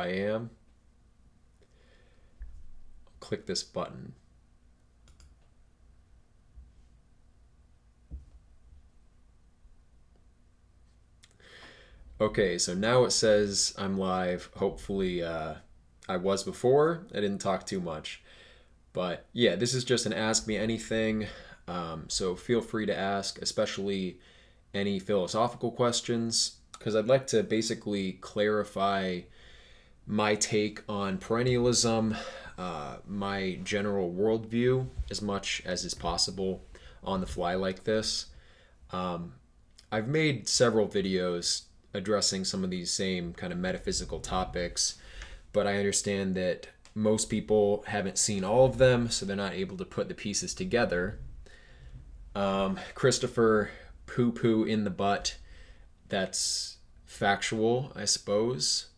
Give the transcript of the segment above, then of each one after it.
I am. Click this button. Okay, so now it says I'm live. Hopefully, I was before. I didn't talk too much. But yeah, this is just an Ask Me Anything. So feel free to ask, especially any philosophical questions, because I'd like to basically clarify my take on perennialism, my general worldview, as much as is possible on the fly like this. I've made several videos addressing some of these same kind of metaphysical topics, but I understand that most people haven't seen all of them, so they're not able to put the pieces together. Christopher Poo Poo in the butt, that's factual, I suppose.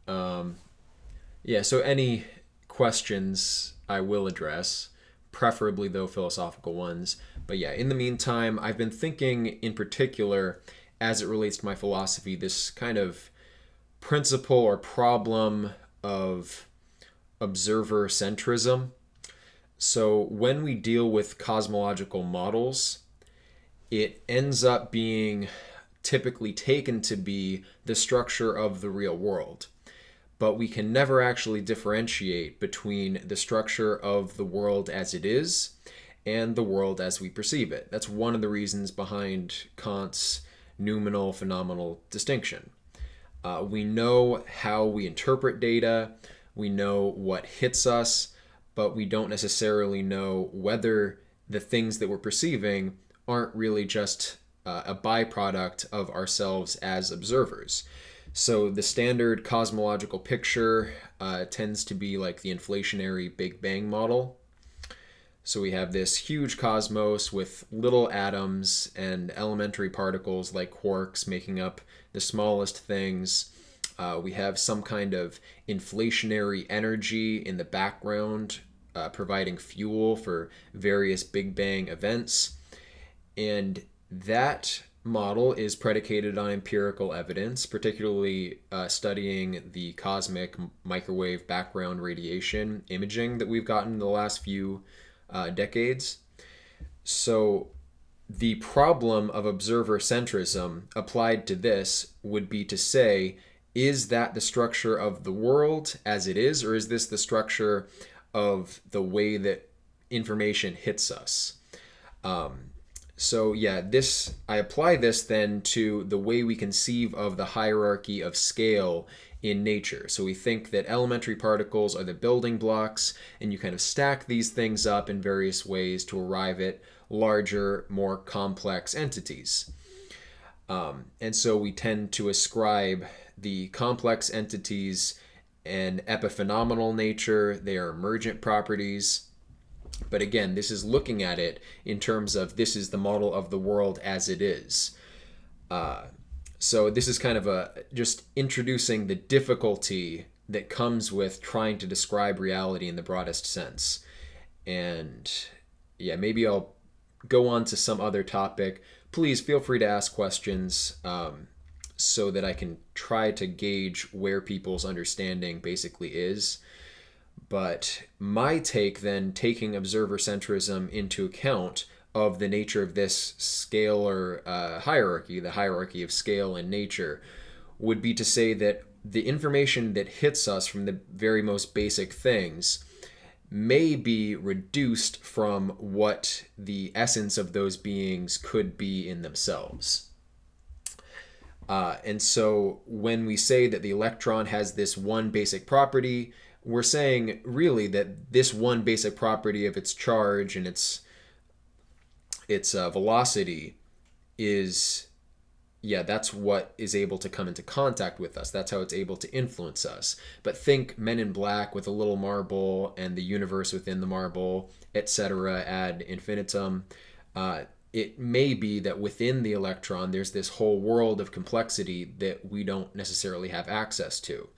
Yeah, so any questions I will address, preferably though philosophical ones. But yeah, in the meantime, I've been thinking in particular as it relates to my philosophy, this kind of principle or problem of observer centrism. So when we deal with cosmological models, it ends up being typically taken to be the structure of the real world. But we can never actually differentiate between the structure of the world as it is and the world as we perceive it. That's one of the reasons behind Kant's noumenal phenomenal distinction. We know how we interpret data, we know what hits us, but we don't necessarily know whether the things that we're perceiving aren't really just a byproduct of ourselves as observers. So the standard cosmological picture tends to be like the inflationary Big Bang model. So we have this huge cosmos with little atoms and elementary particles like quarks making up the smallest things. We have some kind of inflationary energy in the background providing fuel for various Big Bang events. And that model is predicated on empirical evidence, particularly studying the cosmic microwave background radiation imaging that we've gotten in the last few decades. So the problem of observer centrism applied to this would be to say, is that the structure of the world as it is, or is this the structure of the way that information hits us? So yeah, I apply this then to the way we conceive of the hierarchy of scale in nature. So we think that elementary particles are the building blocks, and you kind of stack these things up in various ways to arrive at larger, more complex entities. And so we tend to ascribe the complex entities an epiphenomenal nature, they are emergent properties. But again, this is looking at it in terms of this is the model of the world as it is. So this is kind of just introducing the difficulty that comes with trying to describe reality in the broadest sense. And yeah, maybe I'll go on to some other topic. Please feel free to ask questions so that I can try to gauge where people's understanding basically is. But my take then, taking observer centrism into account of the nature of this scalar hierarchy, the hierarchy of scale and nature, would be to say that the information that hits us from the very most basic things may be reduced from what the essence of those beings could be in themselves. And so when we say that the electron has this one basic property, we're saying really that this one basic property of its charge and its velocity is, yeah, that's what is able to come into contact with us. That's how it's able to influence us. But think Men in Black with a little marble and the universe within the marble, etc. ad infinitum. It may be that within the electron, there's this whole world of complexity that we don't necessarily have access to.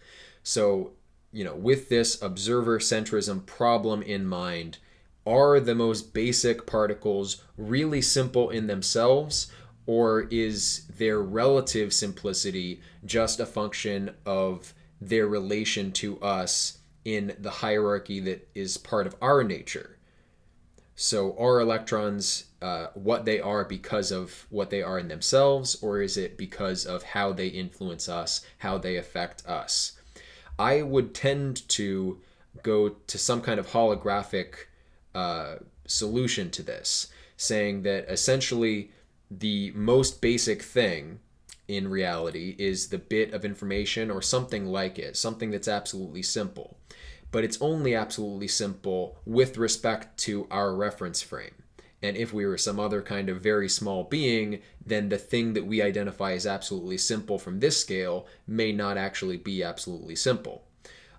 So, with this observer centrism problem in mind, are the most basic particles really simple in themselves, or is their relative simplicity just a function of their relation to us in the hierarchy that is part of our nature. So are electrons what they are because of what they are in themselves, or is it because of how they influence us, how they affect us? I would tend to go to some kind of holographic solution to this, saying that essentially the most basic thing in reality is the bit of information or something like it, something that's absolutely simple. But it's only absolutely simple with respect to our reference frame. And if we were some other kind of very small being, then the thing that we identify as absolutely simple from this scale may not actually be absolutely simple.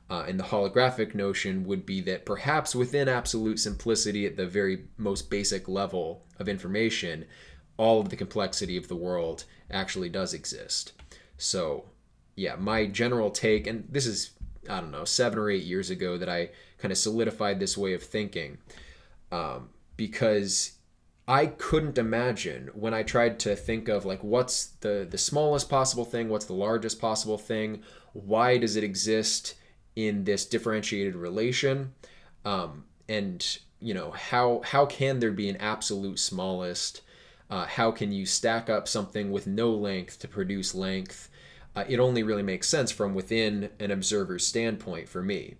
And the holographic notion would be that perhaps within absolute simplicity at the very most basic level of information, all of the complexity of the world actually does exist. So, yeah, my general take, and this is, I don't know, 7 or 8 years ago that I kind of solidified this way of thinking, because I couldn't imagine when I tried to think of like what's the smallest possible thing, what's the largest possible thing, why does it exist in this differentiated relation, and how can there be an absolute smallest? How can you stack up something with no length to produce length? It only really makes sense from within an observer's standpoint for me.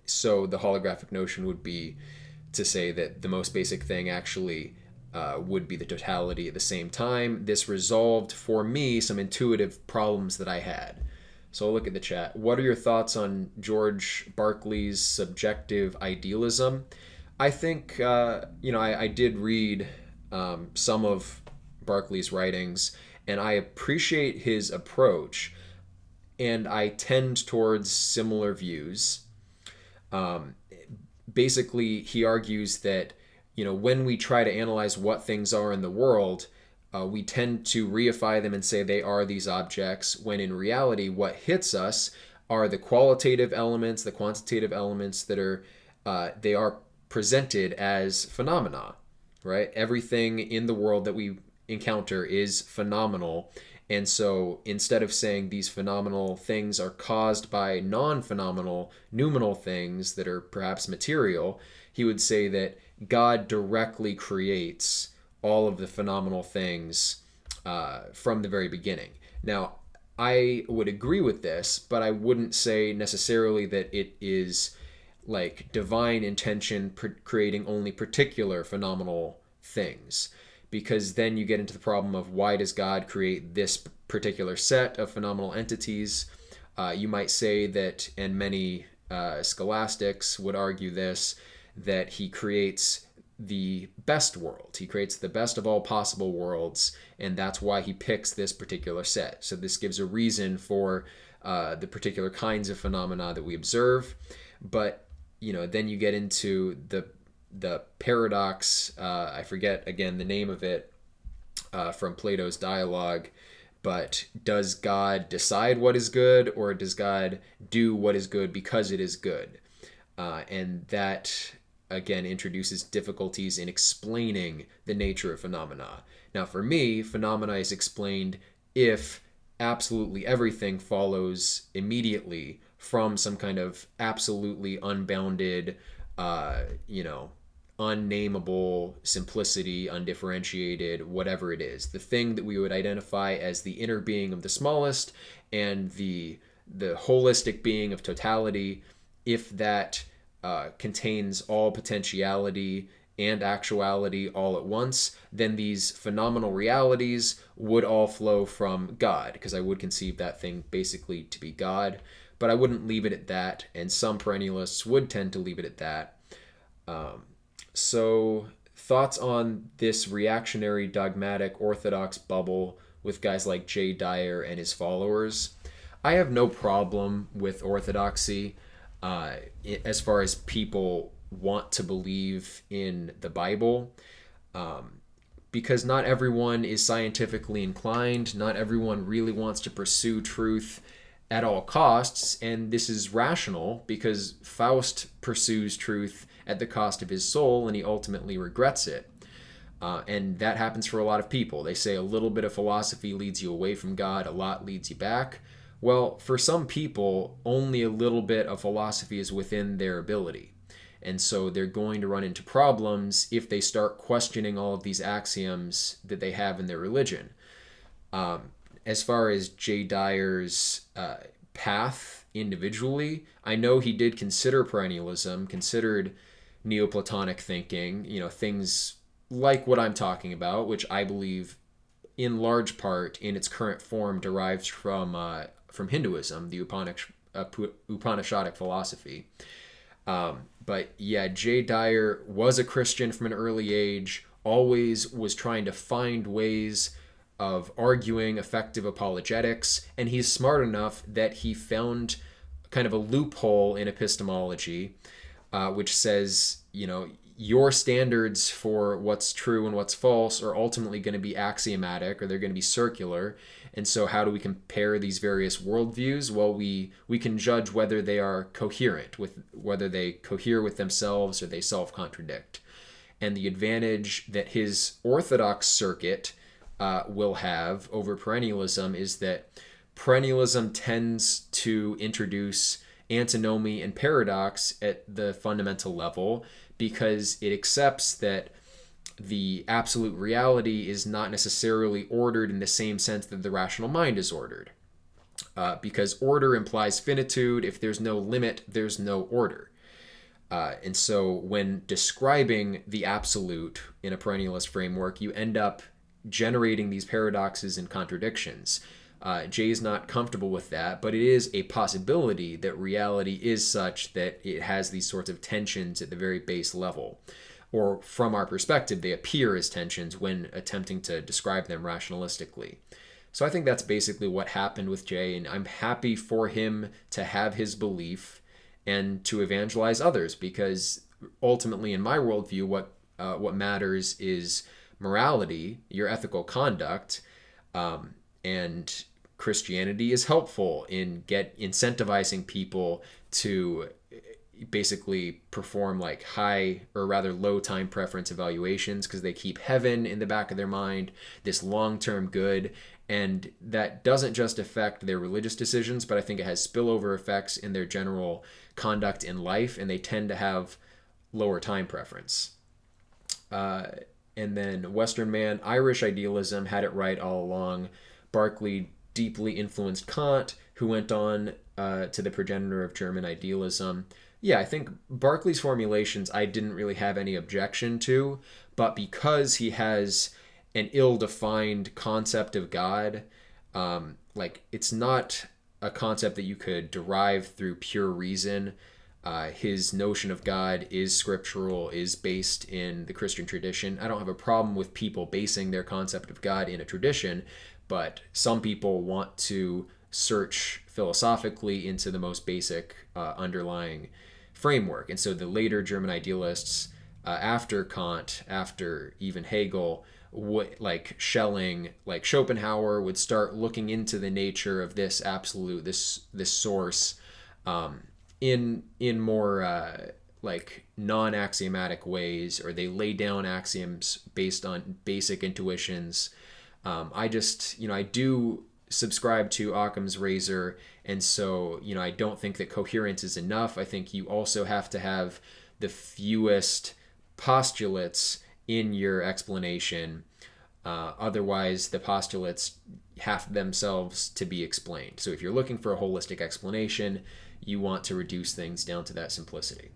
So the holographic notion would be to say that the most basic thing actually would be the totality at the same time. This resolved for me some intuitive problems that I had. So I'll look at the chat. What are your thoughts on George Berkeley's subjective idealism? I think, I did read some of Berkeley's writings, and I appreciate his approach, and I tend towards similar views. Basically, he argues that, when we try to analyze what things are in the world, we tend to reify them and say they are these objects, when in reality, what hits us are the qualitative elements, the quantitative elements that they are presented as phenomena, right? Everything in the world that we encounter is phenomenal. And so instead of saying these phenomenal things are caused by non-phenomenal noumenal things that are perhaps material, he would say that God directly creates all of the phenomenal things from the very beginning. Now, I would agree with this, but I wouldn't say necessarily that it is like divine intention creating only particular phenomenal things, because then you get into the problem of why does God create this particular set of phenomenal entities? You might say that, and many scholastics would argue this, that he creates the best world. He creates the best of all possible worlds, and that's why he picks this particular set. So this gives a reason for the particular kinds of phenomena that we observe. But then you get into the paradox. I forget again the name of it from Plato's Dialogue. But does God decide what is good, or does God do what is good because it is good? And that again introduces difficulties in explaining the nature of phenomena. Now, for me, phenomena is explained if absolutely everything follows immediately from some kind of absolutely unbounded, unnameable simplicity, undifferentiated, whatever it is. The thing that we would identify as the inner being of the smallest and the holistic being of totality, if that contains all potentiality and actuality all at once, then these phenomenal realities would all flow from God, because I would conceive that thing basically to be God. But I wouldn't leave it at that, and some perennialists would tend to leave it at that. So thoughts on this reactionary, dogmatic, orthodox bubble with guys like Jay Dyer and his followers? I have no problem with orthodoxy as far as people want to believe in the Bible, because not everyone is scientifically inclined. Not everyone really wants to pursue truth at all costs, and this is rational because Faust pursues truth at the cost of his soul, and he ultimately regrets it. And that happens for a lot of people. They say a little bit of philosophy leads you away from God, a lot leads you back. Well, for some people, only a little bit of philosophy is within their ability. And so they're going to run into problems if they start questioning all of these axioms that they have in their religion. As far as Jay Dyer's path individually, I know he did consider perennialism, considered Neoplatonic thinking, things like what I'm talking about, which I believe in large part in its current form derives from Hinduism, the Upanishadic philosophy. But yeah, Jay Dyer was a Christian from an early age, always was trying to find ways of arguing effective apologetics, and he's smart enough that he found kind of a loophole in epistemology, which says, your standards for what's true and what's false are ultimately going to be axiomatic, or they're going to be circular. And so how do we compare these various worldviews? Well, we can judge whether they are coherent, with whether they cohere with themselves or they self-contradict. And the advantage that his orthodox circuit will have over perennialism is that perennialism tends to introduce antinomy and paradox at the fundamental level, because it accepts that the absolute reality is not necessarily ordered in the same sense that the rational mind is ordered. Because order implies finitude. If there's no limit, there's no order. And so when describing the absolute in a perennialist framework, you end up generating these paradoxes and contradictions. Jay's not comfortable with that, but it is a possibility that reality is such that it has these sorts of tensions at the very base level. Or from our perspective, they appear as tensions when attempting to describe them rationalistically. So I think that's basically what happened with Jay, and I'm happy for him to have his belief and to evangelize others, because ultimately in my worldview, what matters is morality, your ethical conduct, and Christianity is helpful in incentivizing people to basically perform like high or rather low time preference evaluations, because they keep heaven in the back of their mind, this long-term good, and that doesn't just affect their religious decisions, but I think it has spillover effects in their general conduct in life, and they tend to have lower time preference. And then Western Man, Irish idealism had it right all along. Berkeley deeply influenced Kant, who went on to the progenitor of German idealism. Yeah, I think Berkeley's formulations I didn't really have any objection to, but because he has an ill-defined concept of God, it's not a concept that you could derive through pure reason. His notion of God is scriptural, is based in the Christian tradition. I don't have a problem with people basing their concept of God in a tradition, but some people want to search philosophically into the most basic underlying framework. And so the later German idealists, after Kant, after even Hegel, like Schelling, like Schopenhauer, would start looking into the nature of this absolute, this source, in more like non-axiomatic ways, or they lay down axioms based on basic intuitions. I do subscribe to Occam's razor, and so I don't think that coherence is enough. I think you also have to have the fewest postulates in your explanation. Otherwise, the postulates have themselves to be explained. So if you're looking for a holistic explanation, you want to reduce things down to that simplicity.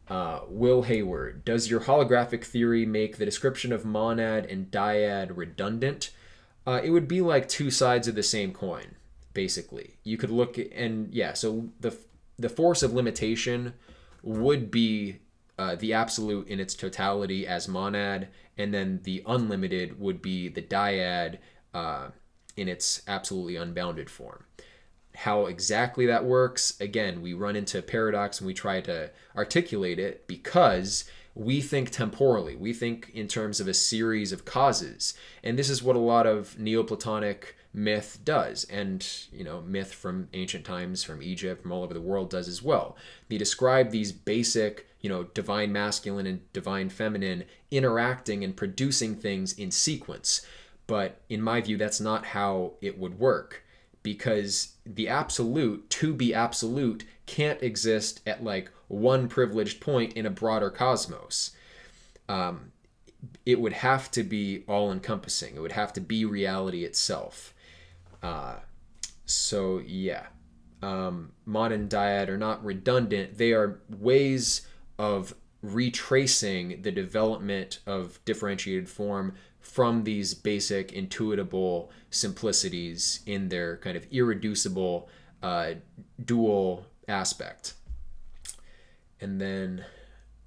Will Hayward, does your holographic theory make the description of monad and dyad redundant? It would be like two sides of the same coin, basically. You could look so the force of limitation would be the absolute in its totality as monad, and then the unlimited would be the dyad in its absolutely unbounded form. How exactly that works, again, we run into a paradox when we try to articulate it, because we think temporally. We think in terms of a series of causes. And this is what a lot of Neoplatonic myth does. And, myth from ancient times, from Egypt, from all over the world does as well. They describe these basic, divine masculine and divine feminine interacting and producing things in sequence. But in my view, that's not how it would work. because the absolute, to be absolute, can't exist at like one privileged point in a broader cosmos. It would have to be all encompassing. It would have to be reality itself. So yeah, Mod and Dyad are not redundant. They are ways of retracing the development of differentiated form from these basic intuitable simplicities in their kind of irreducible dual aspect. And then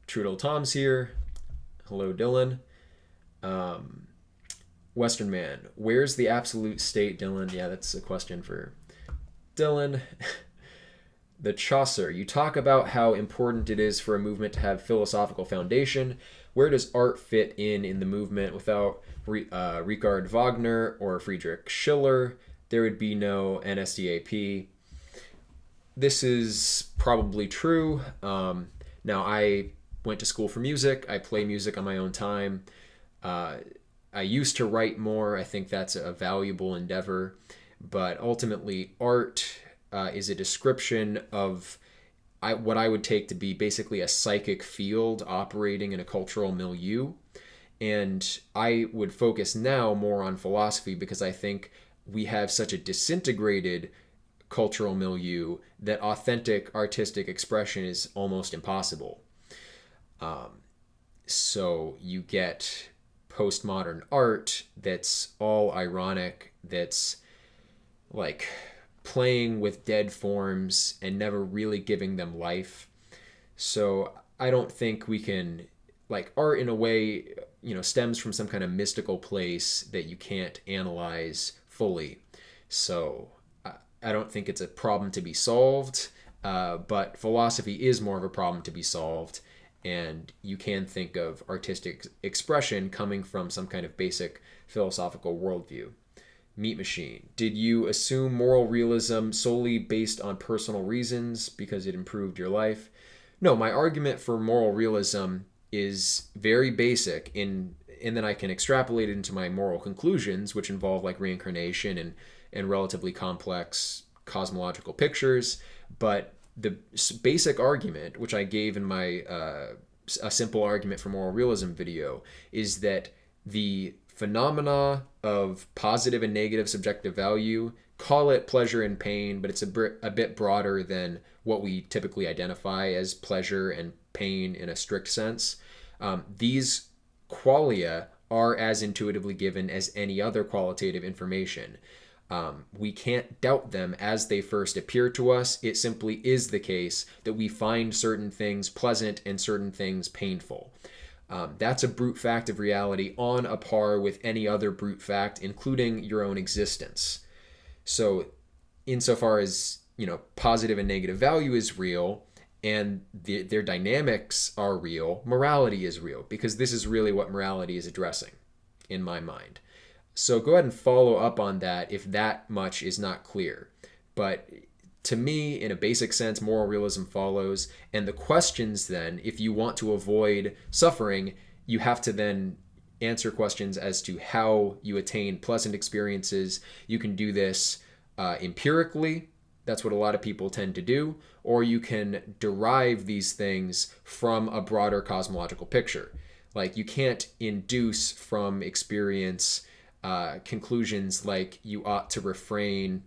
Trudeau Tom's here. Hello, Dylan. Western Man, where's the absolute state, Dylan? Yeah, that's a question for Dylan. The Chaucer, you talk about how important it is for a movement to have philosophical foundation. Where does art fit in the movement? Without Richard Wagner or Friedrich Schiller, there would be no NSDAP. This is probably true. Now, I went to school for music. I play music on my own time. I used to write more. I think that's a valuable endeavor. But ultimately, art is a description of what I would take to be basically a psychic field operating in a cultural milieu. And I would focus now more on philosophy because I think we have such a disintegrated cultural milieu that authentic artistic expression is almost impossible. So you get postmodern art that's all ironic, that's like playing with dead forms and never really giving them life. So I don't think we can, like, art in a way, stems from some kind of mystical place that you can't analyze fully. So I don't think it's a problem to be solved, but philosophy is more of a problem to be solved. And you can think of artistic expression coming from some kind of basic philosophical worldview. Meat Machine, did you assume moral realism solely based on personal reasons because it improved your life? No, my argument for moral realism is very basic, and then I can extrapolate it into my moral conclusions, which involve like reincarnation and relatively complex cosmological pictures. But the basic argument, which I gave in my a simple argument for moral realism video, is that the phenomena of positive and negative subjective value, call it pleasure and pain, but it's a bit broader than what we typically identify as pleasure and pain in a strict sense. These qualia are as intuitively given as any other qualitative information. We can't doubt them as they first appear to us. It simply is the case that we find certain things pleasant and certain things painful. That's a brute fact of reality on a par with any other brute fact, including your own existence. So insofar as, positive and negative value is real and their dynamics are real, morality is real, because this is really what morality is addressing in my mind. So go ahead and follow up on that if that much is not clear. But to me, in a basic sense, moral realism follows. And the questions then, if you want to avoid suffering, you have to then answer questions as to how you attain pleasant experiences. You can do this empirically. That's what a lot of people tend to do. Or you can derive these things from a broader cosmological picture. Like, you can't induce from experience conclusions like you ought to refrain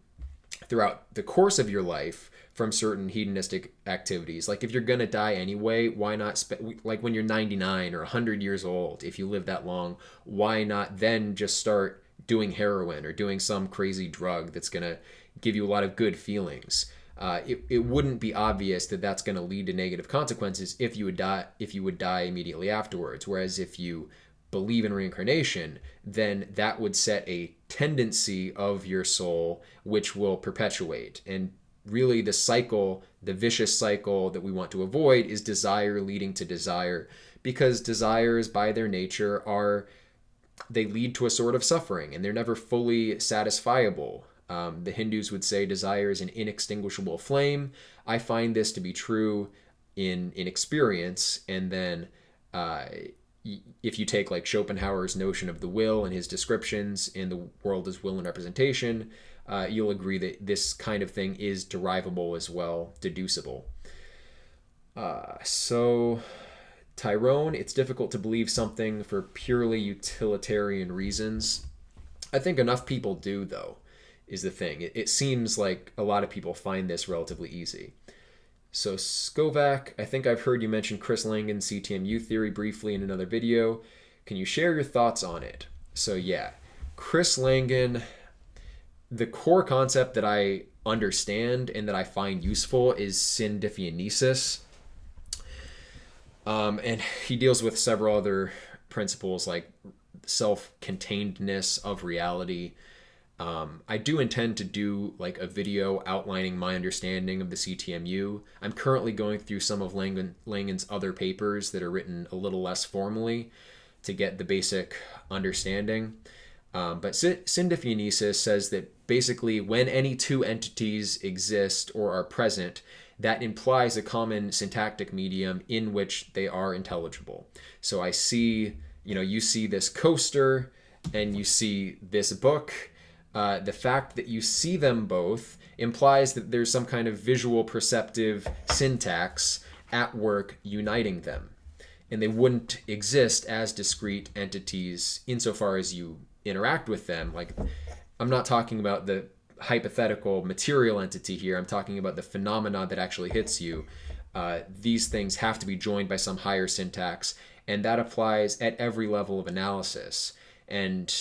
throughout the course of your life from certain hedonistic activities. Like, if you're going to die anyway, why not like when you're 99 or 100 years old, if you live that long, why not then just start doing heroin or doing some crazy drug that's going to give you a lot of good feelings? It wouldn't be obvious that that's going to lead to negative consequences if you would die immediately afterwards. Whereas if you believe in reincarnation, then that would set a tendency of your soul which will perpetuate. And really the vicious cycle that we want to avoid is desire leading to desire, because desires by their nature they lead to a sort of suffering and they're never fully satisfiable. The Hindus would say desire is an inextinguishable flame. I find this to be true in experience. And then if you take like Schopenhauer's notion of the will and his descriptions in The World as Will and Representation, you'll agree that this kind of thing is derivable as well, deducible. So Tyrone, it's difficult to believe something for purely utilitarian reasons. I think enough people do, though, is the thing. It seems like a lot of people find this relatively easy. So Skovac, I think I've heard you mention Chris Langan's CTMU theory briefly in another video. Can you share your thoughts on it? So yeah, Chris Langan, the core concept that I understand and that I find useful is syndiphionesis. And he deals with several other principles like self-containedness of reality. I do intend to do like a video outlining my understanding of the CTMU. I'm currently going through some of Langan's other papers that are written a little less formally to get the basic understanding. But syndiphionesis says that basically when any two entities exist or are present, that implies a common syntactic medium in which they are intelligible. So I see, you see this coaster and you see this book. The fact that you see them both implies that there's some kind of visual perceptive syntax at work uniting them. And they wouldn't exist as discrete entities insofar as you interact with them. Like, I'm not talking about the hypothetical material entity here. I'm talking about the phenomena that actually hits you. These things have to be joined by some higher syntax, and that applies at every level of analysis. And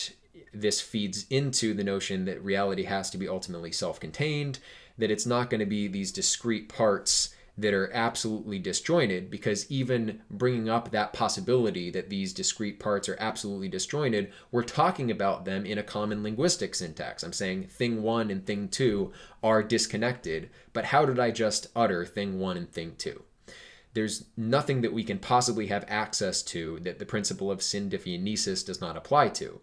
this feeds into the notion that reality has to be ultimately self-contained, that it's not going to be these discrete parts that are absolutely disjointed, because even bringing up that possibility that these discrete parts are absolutely disjointed, we're talking about them in a common linguistic syntax. I'm saying thing one and thing two are disconnected, but how did I just utter thing one and thing two? There's nothing that we can possibly have access to that the principle of syndiphionesis does not apply to.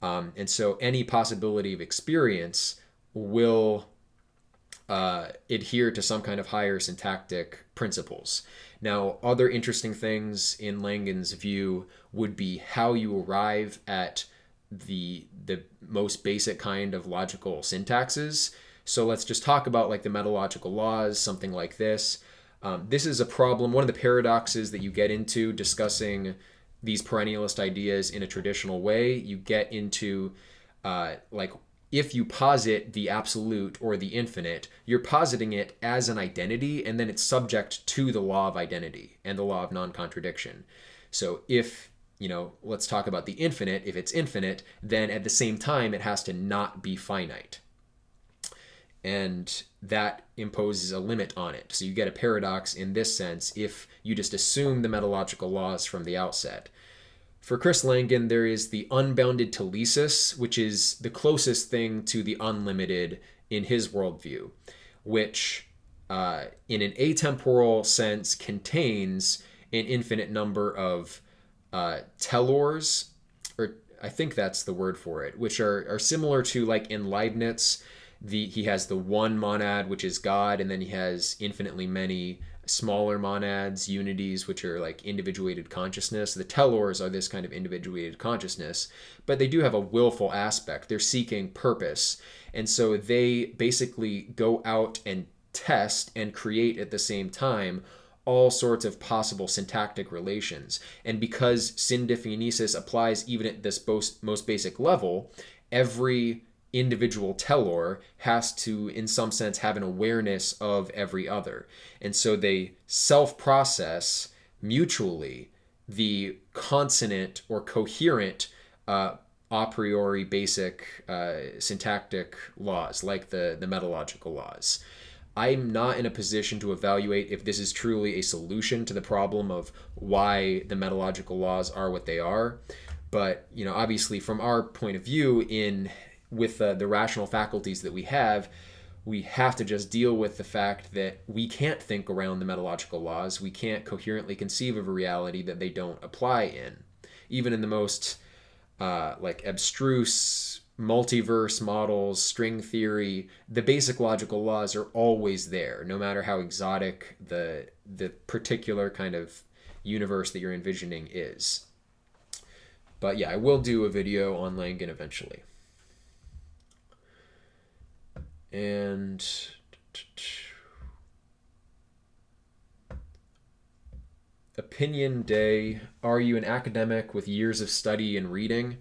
And so any possibility of experience will adhere to some kind of higher syntactic principles. Now, other interesting things in Langan's view would be how you arrive at the most basic kind of logical syntaxes. So let's just talk about like the metalogical laws, something like this. This is a problem, one of the paradoxes that you get into discussing these perennialist ideas in a traditional way. You get into like, if you posit the absolute or the infinite, you're positing it as an identity, and then it's subject to the law of identity and the law of non-contradiction. So if, let's talk about the infinite, if it's infinite, then at the same time it has to not be finite. And that imposes a limit on it. So you get a paradox in this sense if you just assume the metalogical laws from the outset. For Chris Langan, there is the unbounded telesis, which is the closest thing to the unlimited in his worldview, which in an atemporal sense contains an infinite number of tellors, or I think that's the word for it, which are similar to, like in Leibniz, he has the one monad, which is God, and then he has infinitely many smaller monads, unities, which are like individuated consciousness. The tellors are this kind of individuated consciousness, but they do have a willful aspect. They're seeking purpose. And so they basically go out and test and create at the same time all sorts of possible syntactic relations. And because syndiphionesis applies even at this most basic level, every individual tellor has to, in some sense, have an awareness of every other. And so they self-process mutually the consonant or coherent a priori basic syntactic laws, like the metalogical laws. I'm not in a position to evaluate if this is truly a solution to the problem of why the metalogical laws are what they are. But, obviously from our point of view with the rational faculties that we have to just deal with the fact that we can't think around the metalogical laws. We can't coherently conceive of a reality that they don't apply in. Even in the most abstruse multiverse models, string theory, the basic logical laws are always there, no matter how exotic the particular kind of universe that you're envisioning is. But yeah, I will do a video on Langan eventually. And Opinion Day. Are you an academic with years of study and reading?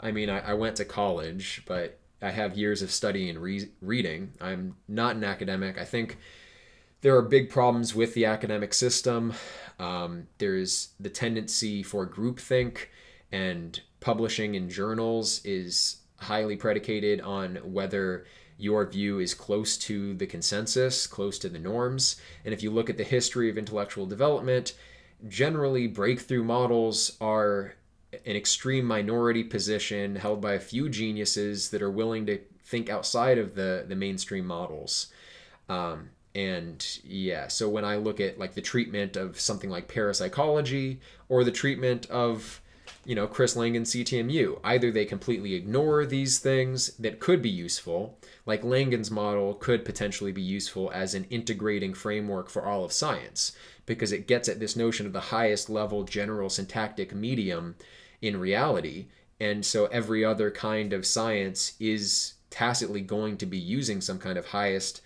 I mean, I went to college, but I have years of study and reading. I'm not an academic. I think there are big problems with the academic system. There's the tendency for groupthink, and publishing in journals is highly predicated on whether your view is close to the consensus, close to the norms. And if you look at the history of intellectual development, generally breakthrough models are an extreme minority position held by a few geniuses that are willing to think outside of the mainstream models. And yeah, so when I look at like the treatment of something like parapsychology or the treatment of, Chris Langan's CTMU, either they completely ignore these things that could be useful, like Langan's model could potentially be useful as an integrating framework for all of science, because it gets at this notion of the highest level general syntactic medium in reality. And so every other kind of science is tacitly going to be using some kind of highest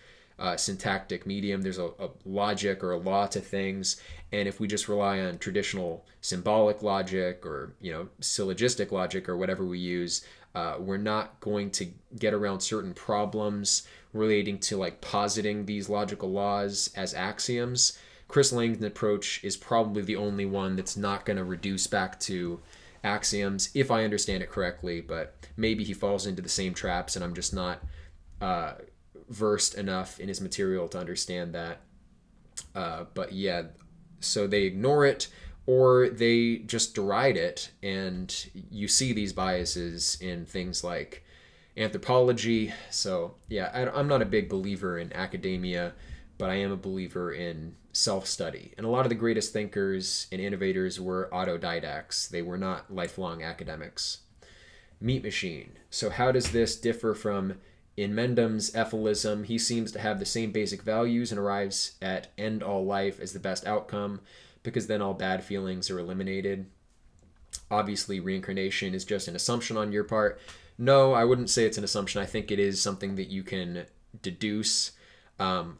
syntactic medium. There's a logic or a law to things. And if we just rely on traditional symbolic logic or, syllogistic logic or whatever we use, we're not going to get around certain problems relating to like positing these logical laws as axioms. Chris Langdon's approach is probably the only one that's not going to reduce back to axioms, if I understand it correctly, but maybe he falls into the same traps and I'm just not versed enough in his material to understand that. But yeah, so they ignore it or they just deride it, and you see these biases in things like anthropology. So yeah, I'm not a big believer in academia, but I am a believer in self-study. And a lot of the greatest thinkers and innovators were autodidacts. They were not lifelong academics. Meat Machine. So how does this differ from in Mendham's Ethylism? He seems to have the same basic values and arrives at end all life as the best outcome, because then all bad feelings are eliminated. Obviously, reincarnation is just an assumption on your part. No, I wouldn't say it's an assumption. I think it is something that you can deduce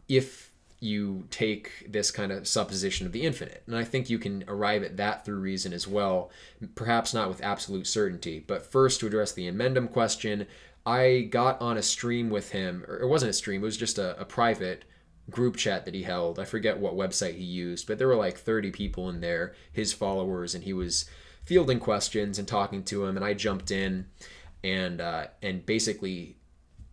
if you take this kind of supposition of the infinite. And I think you can arrive at that through reason as well, perhaps not with absolute certainty. But first, to address the Mendham question, I got on a stream with him, or it wasn't a stream, it was just a private group chat that he held. I forget what website he used, but there were like 30 people in there, his followers, and he was fielding questions and talking to him, and I jumped in and basically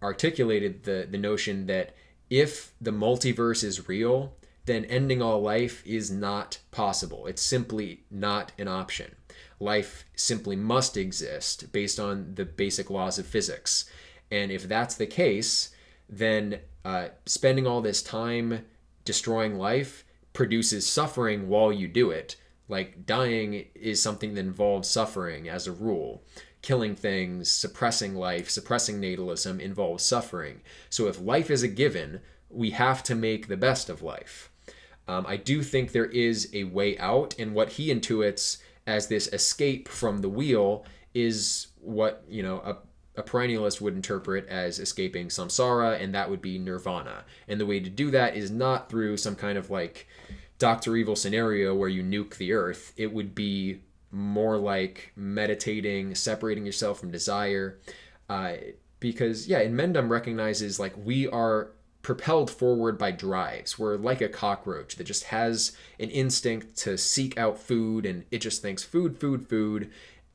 articulated the notion that if the multiverse is real, then ending all life is not possible. It's simply not an option. Life simply must exist based on the basic laws of physics. And if that's the case, then spending all this time destroying life produces suffering while you do it. Like dying is something that involves suffering as a rule. Killing things, suppressing life, suppressing natalism involves suffering. So if life is a given, we have to make the best of life. I do think there is a way out, and what he intuits as this escape from the wheel is what a perennialist would interpret as escaping samsara, and that would be nirvana. And the way to do that is not through some kind of like Dr. Evil scenario where you nuke the earth. It would be more like meditating, separating yourself from desire. Because, yeah, and Mendham recognizes like we are propelled forward by drives. We're like a cockroach that just has an instinct to seek out food, and it just thinks food, food, food.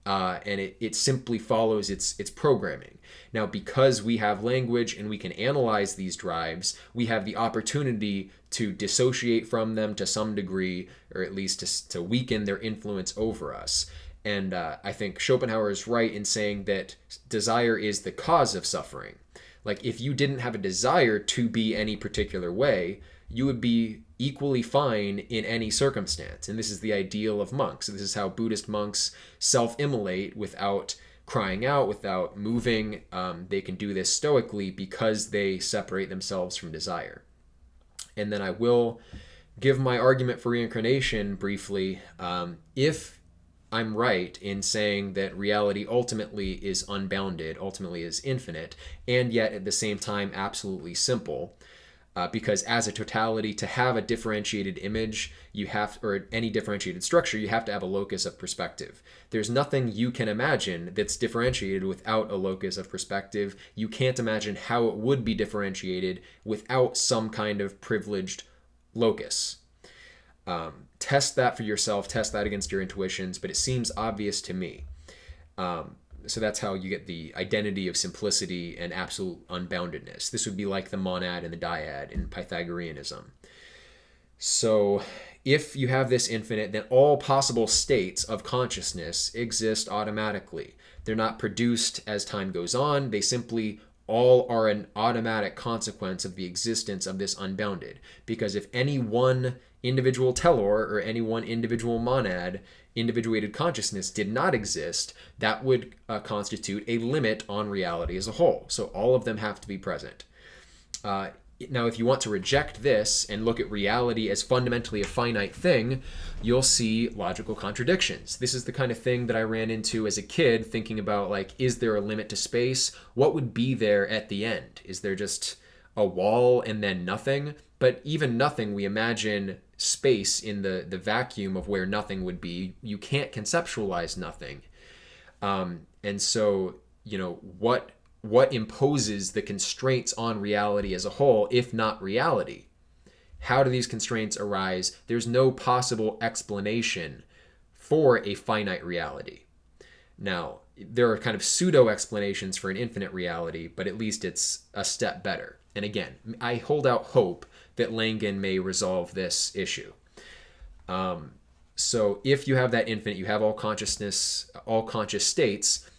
And it simply follows its programming. Now, because we have language and we can analyze these drives, we have the opportunity to dissociate from them to some degree, or at least to weaken their influence over us. And I think Schopenhauer is right in saying that desire is the cause of suffering. Like, if you didn't have a desire to be any particular way, you would be equally fine in any circumstance. And this is the ideal of monks. This is how Buddhist monks self-immolate without crying out, without moving. They can do this stoically because they separate themselves from desire. And then I will give my argument for reincarnation briefly. If I'm right in saying that reality ultimately is unbounded, ultimately is infinite, and yet at the same time absolutely simple. Because as a totality, to have a differentiated image, you have, or any differentiated structure, you have to have a locus of perspective. There's nothing you can imagine that's differentiated without a locus of perspective. You can't imagine how it would be differentiated without some kind of privileged locus. Test that for yourself, test that against your intuitions, but it seems obvious to me. So that's how you get the identity of simplicity and absolute unboundedness. This would be like the monad and the dyad in Pythagoreanism. So if you have this infinite, then all possible states of consciousness exist automatically. They're not produced as time goes on. They simply all are an automatic consequence of the existence of this unbounded. Because if any one individual telor or any one individual monad, individuated consciousness, did not exist, that would constitute a limit on reality as a whole. So all of them have to be present. Now, if you want to reject this and look at reality as fundamentally a finite thing, you'll see logical contradictions. This is the kind of thing that I ran into as a kid, thinking about, like, is there a limit to space? What would be there at the end? Is there just a wall and then nothing? But even nothing, we imagine space in the vacuum of where nothing would be. You can't conceptualize nothing. And so, what imposes the constraints on reality as a whole, if not reality? How do these constraints arise? There's no possible explanation for a finite reality. Now, there are kind of pseudo explanations for an infinite reality, but at least it's a step better. And again, I hold out hope that Langen may resolve this issue. So if you have that infinite, you have all consciousness, all conscious states,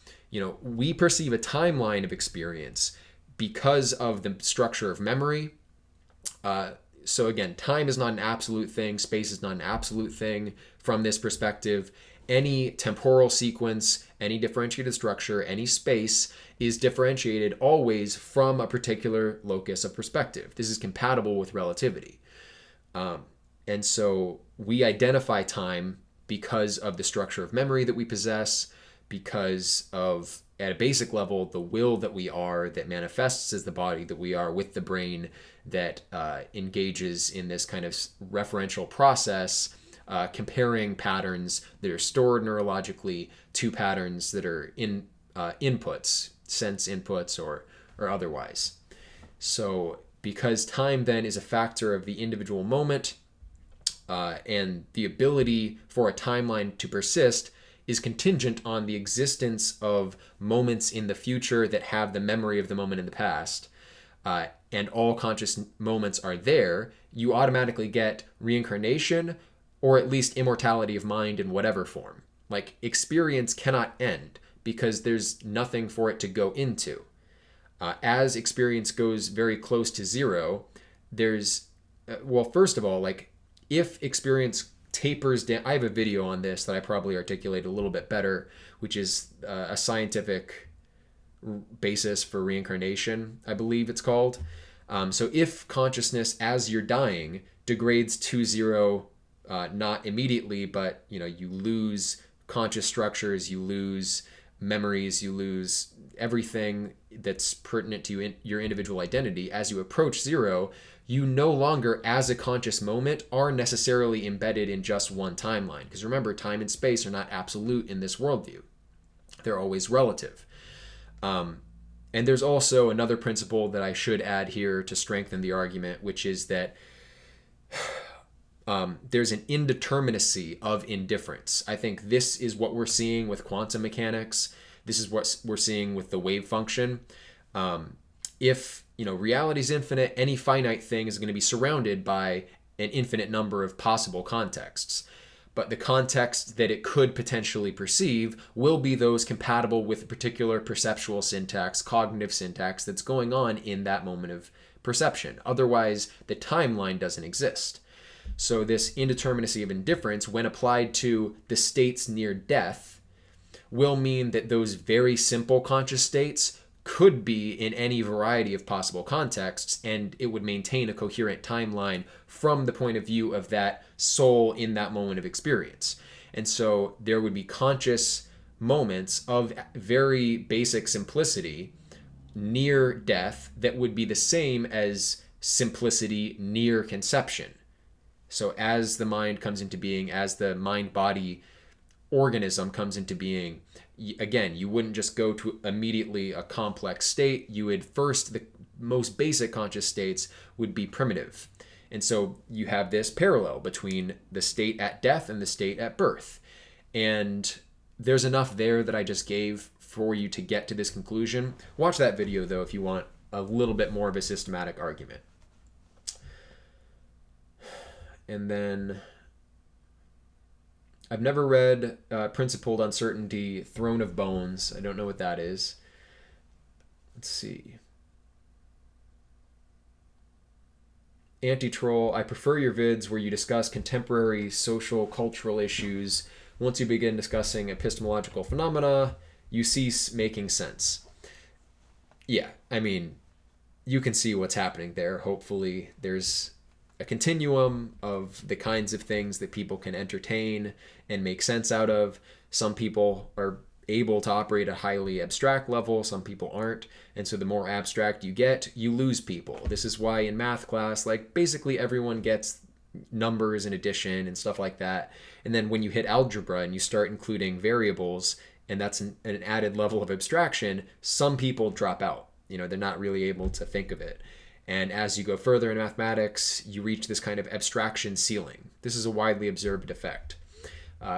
we perceive a timeline of experience because of the structure of memory. So again, time is not an absolute thing. Space is not an absolute thing from this perspective. Any temporal sequence, any differentiated structure, any space is differentiated always from a particular locus of perspective. This is compatible with relativity. And so we identify time because of the structure of memory that we possess, because of, at a basic level, the will that we are, that manifests as the body that we are, with the brain that engages in this kind of referential process, comparing patterns that are stored neurologically to patterns that are in inputs, sense inputs or otherwise. So because time then is a factor of the individual moment, and the ability for a timeline to persist is contingent on the existence of moments in the future that have the memory of the moment in the past, and all conscious moments are there, you automatically get reincarnation, or at least immortality of mind in whatever form. Like, experience cannot end because there's nothing for it to go into. As experience goes very close to zero, there's, first of all, like, if experience tapers down, I have a video on this that I probably articulate a little bit better, which is a scientific basis for reincarnation, I believe it's called. So if consciousness as you're dying degrades to zero, not immediately, but you lose conscious structures, you lose memories, you lose everything that's pertinent to your individual identity. As you approach zero, you no longer, as a conscious moment, are necessarily embedded in just one timeline. Because remember, time and space are not absolute in this worldview. They're always relative. And there's also another principle that I should add here to strengthen the argument, which is that there's an indeterminacy of indifference. I think this is what we're seeing with quantum mechanics. This is what we're seeing with the wave function. If reality is infinite, any finite thing is going to be surrounded by an infinite number of possible contexts. But the context that it could potentially perceive will be those compatible with a particular perceptual syntax, cognitive syntax that's going on in that moment of perception. Otherwise, the timeline doesn't exist. So this indeterminacy of indifference, when applied to the states near death, will mean that those very simple conscious states could be in any variety of possible contexts, and it would maintain a coherent timeline from the point of view of that soul in that moment of experience. And so there would be conscious moments of very basic simplicity near death that would be the same as simplicity near conception. So as the mind comes into being, as the mind-body organism comes into being, again, you wouldn't just go to immediately a complex state. You would first, the most basic conscious states would be primitive. And so you have this parallel between the state at death and the state at birth. And there's enough there that I just gave for you to get to this conclusion. Watch that video, though, if you want a little bit more of a systematic argument. And then I've never read Principled Uncertainty, Throne of Bones. I don't know what that is. Let's see. Anti-Troll, I prefer your vids where you discuss contemporary social, cultural issues. Once you begin discussing epistemological phenomena, you cease making sense. Yeah, I mean, you can see what's happening there. Hopefully, there's a continuum of the kinds of things that people can entertain and make sense out of. Some people are able to operate at a highly abstract level, some people aren't. And so the more abstract you get, you lose people. This is why in math class, like basically everyone gets numbers and addition and stuff like that. And then when you hit algebra and you start including variables, and that's an added level of abstraction, some people drop out. You know, they're not really able to think of it. And as you go further in mathematics, you reach this kind of abstraction ceiling. This is a widely observed effect.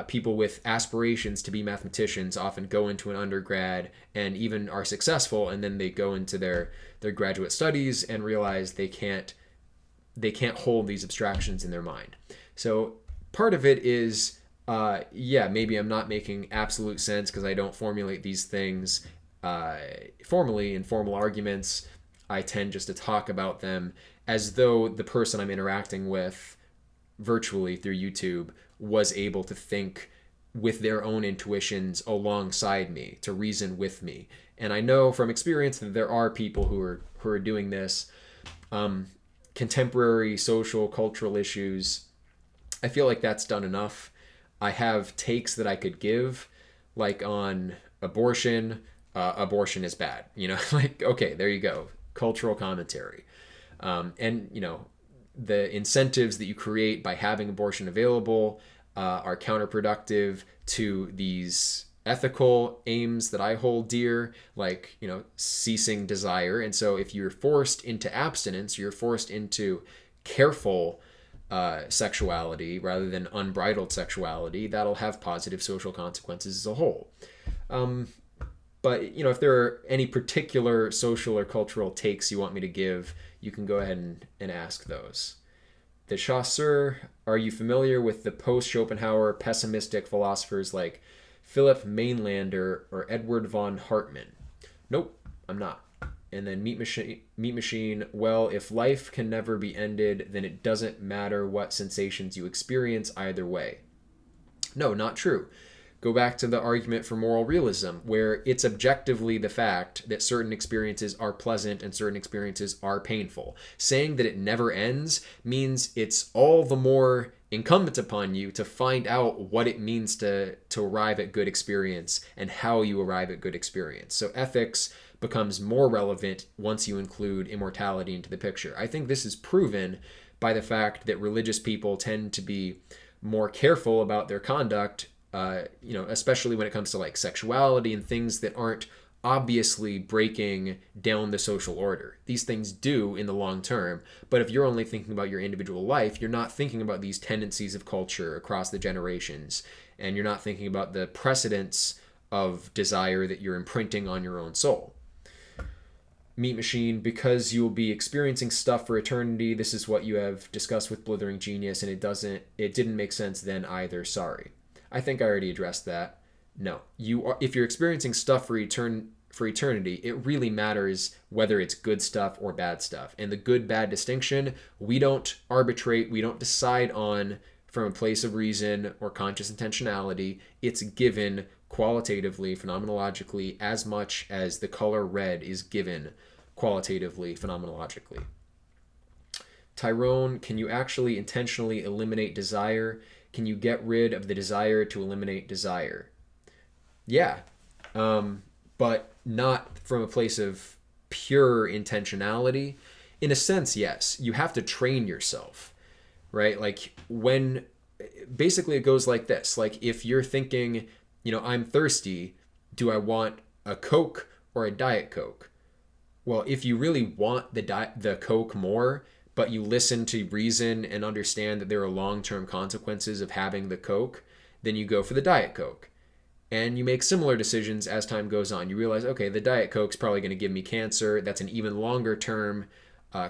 People with aspirations to be mathematicians often go into an undergrad and even are successful, and then they go into their graduate studies and realize they can't hold these abstractions in their mind. So part of it is, maybe I'm not making absolute sense because I don't formulate these things formally in formal arguments. I tend just to talk about them as though the person I'm interacting with virtually through YouTube was able to think with their own intuitions alongside me, to reason with me. And I know from experience that there are people who are doing this. Contemporary social, cultural issues, I feel like that's done enough. I have takes that I could give, like on abortion. Abortion is bad, you know, like, okay, there you go. Cultural commentary. And, you know, the incentives that you create by having abortion available are counterproductive to these ethical aims that I hold dear, like, you know, ceasing desire. And so if you're forced into abstinence, you're forced into careful sexuality rather than unbridled sexuality, that'll have positive social consequences as a whole. But, you know, if there are any particular social or cultural takes you want me to give, you can go ahead and ask those. The Chaucer, are you familiar with the post-Schopenhauer pessimistic philosophers like Philip Mainlander or Edward von Hartmann? Nope, I'm not. And then Meat Machine, well, if life can never be ended, then it doesn't matter what sensations you experience either way. No, not true. Go back to the argument for moral realism, where it's objectively the fact that certain experiences are pleasant and certain experiences are painful. Saying that it never ends means it's all the more incumbent upon you to find out what it means to arrive at good experience and how you arrive at good experience. So ethics becomes more relevant once you include immortality into the picture. I think this is proven by the fact that religious people tend to be more careful about their conduct, especially when it comes to like sexuality and things that aren't obviously breaking down the social order. These things do in the long term, but if you're only thinking about your individual life, you're not thinking about these tendencies of culture across the generations, and you're not thinking about the precedents of desire that you're imprinting on your own soul. Meat Machine, because you'll be experiencing stuff for eternity, this is what you have discussed with Blithering Genius, and it didn't make sense then either, sorry. I think I already addressed that. No, if you're experiencing stuff for eternity, it really matters whether it's good stuff or bad stuff. And the good-bad distinction, we don't arbitrate, we don't decide on from a place of reason or conscious intentionality. It's given qualitatively, phenomenologically, as much as the color red is given qualitatively, phenomenologically. Tyrone, can you actually intentionally eliminate desire? Can you get rid of the desire to eliminate desire? Yeah, but not from a place of pure intentionality. In a sense, yes. You have to train yourself, right? Like when basically it goes like this. Like if you're thinking, I'm thirsty, do I want a Coke or a Diet Coke? Well, if you really want the Coke more, but you listen to reason and understand that there are long-term consequences of having the Coke, then you go for the Diet Coke. And you make similar decisions as time goes on. You realize, okay, the Diet Coke's probably going to give me cancer. That's an even longer term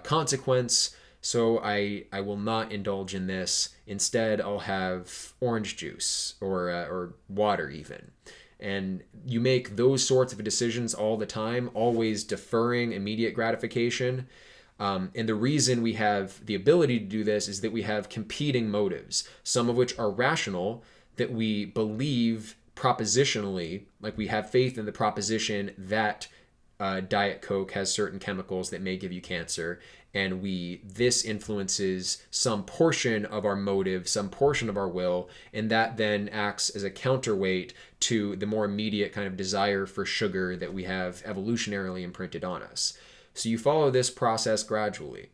consequence. So I will not indulge in this. Instead, I'll have orange juice or water even. And you make those sorts of decisions all the time, always deferring immediate gratification. And the reason we have the ability to do this is that we have competing motives, some of which are rational, that we believe propositionally, like we have faith in the proposition that Diet Coke has certain chemicals that may give you cancer, and this influences some portion of our motive, some portion of our will, and that then acts as a counterweight to the more immediate kind of desire for sugar that we have evolutionarily imprinted on us. So you follow this process gradually.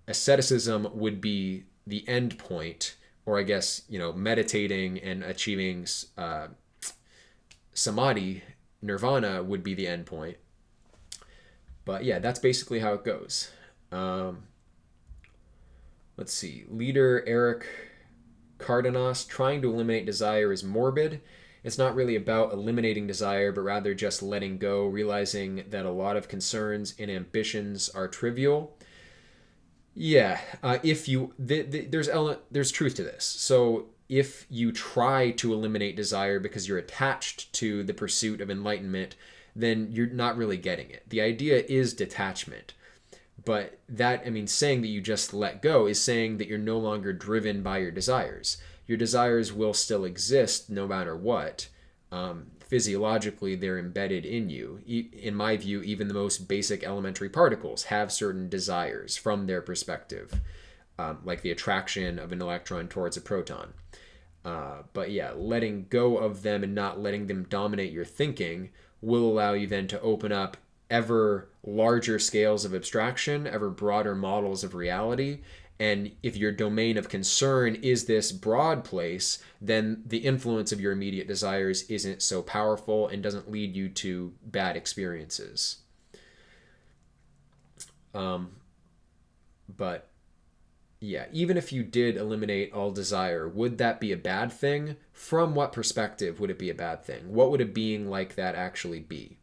Asceticism would be the end point, or I guess, meditating and achieving samadhi, nirvana would be the end point. But yeah, that's basically how it goes. Let's see. Leader Eric Cardenas, trying to eliminate desire is morbid. It's not really about eliminating desire, but rather just letting go, realizing that a lot of concerns and ambitions are trivial. Yeah, there's truth to this. So if you try to eliminate desire because you're attached to the pursuit of enlightenment, then you're not really getting it. The idea is detachment. But saying that you just let go is saying that you're no longer driven by your desires. Your desires will still exist no matter what. Physiologically, they're embedded in you. In my view, even the most basic elementary particles have certain desires from their perspective, like the attraction of an electron towards a proton. But yeah, letting go of them and not letting them dominate your thinking will allow you then to open up ever larger scales of abstraction, ever broader models of reality. And if your domain of concern is this broad place, then the influence of your immediate desires isn't so powerful and doesn't lead you to bad experiences. But yeah, even if you did eliminate all desire, would that be a bad thing? From what perspective would it be a bad thing? What would a being like that actually be?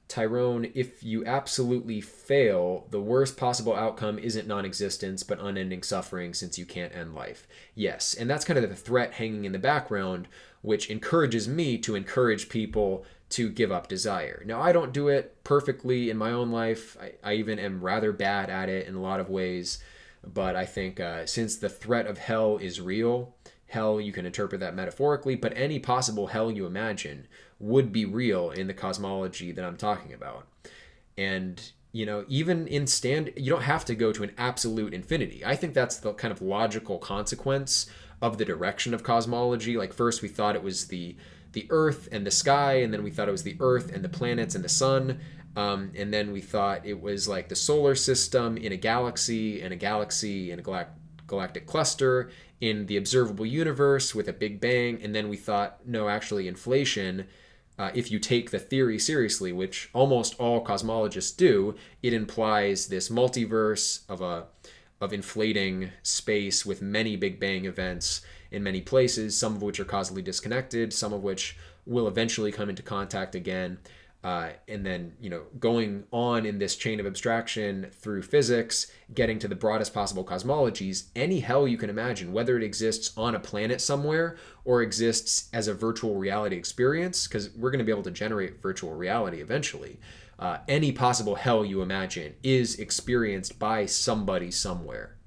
Tyrone, if you absolutely fail, the worst possible outcome isn't non-existence, but unending suffering since you can't end life. Yes, and that's kind of the threat hanging in the background, which encourages me to encourage people to give up desire. Now, I don't do it perfectly in my own life. I even am rather bad at it in a lot of ways. But I think since the threat of hell is real, hell, you can interpret that metaphorically, but any possible hell you imagine would be real in the cosmology that I'm talking about. And, even in you don't have to go to an absolute infinity. I think that's the kind of logical consequence of the direction of cosmology. Like first we thought it was the earth and the sky, and then we thought it was the earth and the planets and the sun. And then we thought it was like the solar system in a galaxy and a galactic cluster in the observable universe with a big bang. And then we thought, no, actually inflation, if you take the theory seriously, which almost all cosmologists do, it implies this multiverse of inflating space with many Big Bang events in many places, some of which are causally disconnected, some of which will eventually come into contact again. And then, going on in this chain of abstraction through physics, getting to the broadest possible cosmologies, any hell you can imagine, whether it exists on a planet somewhere or exists as a virtual reality experience, because we're going to be able to generate virtual reality eventually. Any possible hell you imagine is experienced by somebody somewhere.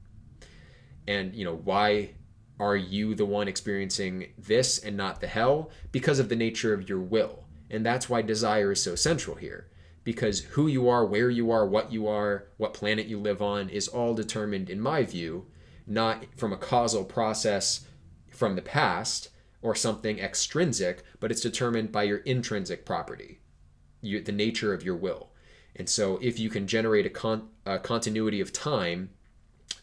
And, why are you the one experiencing this and not the hell? Because of the nature of your will. And that's why desire is so central here. Because who you are, what planet you live on is all determined, in my view, not from a causal process from the past or something extrinsic, but it's determined by your intrinsic property, the nature of your will. And so if you can generate a continuity of time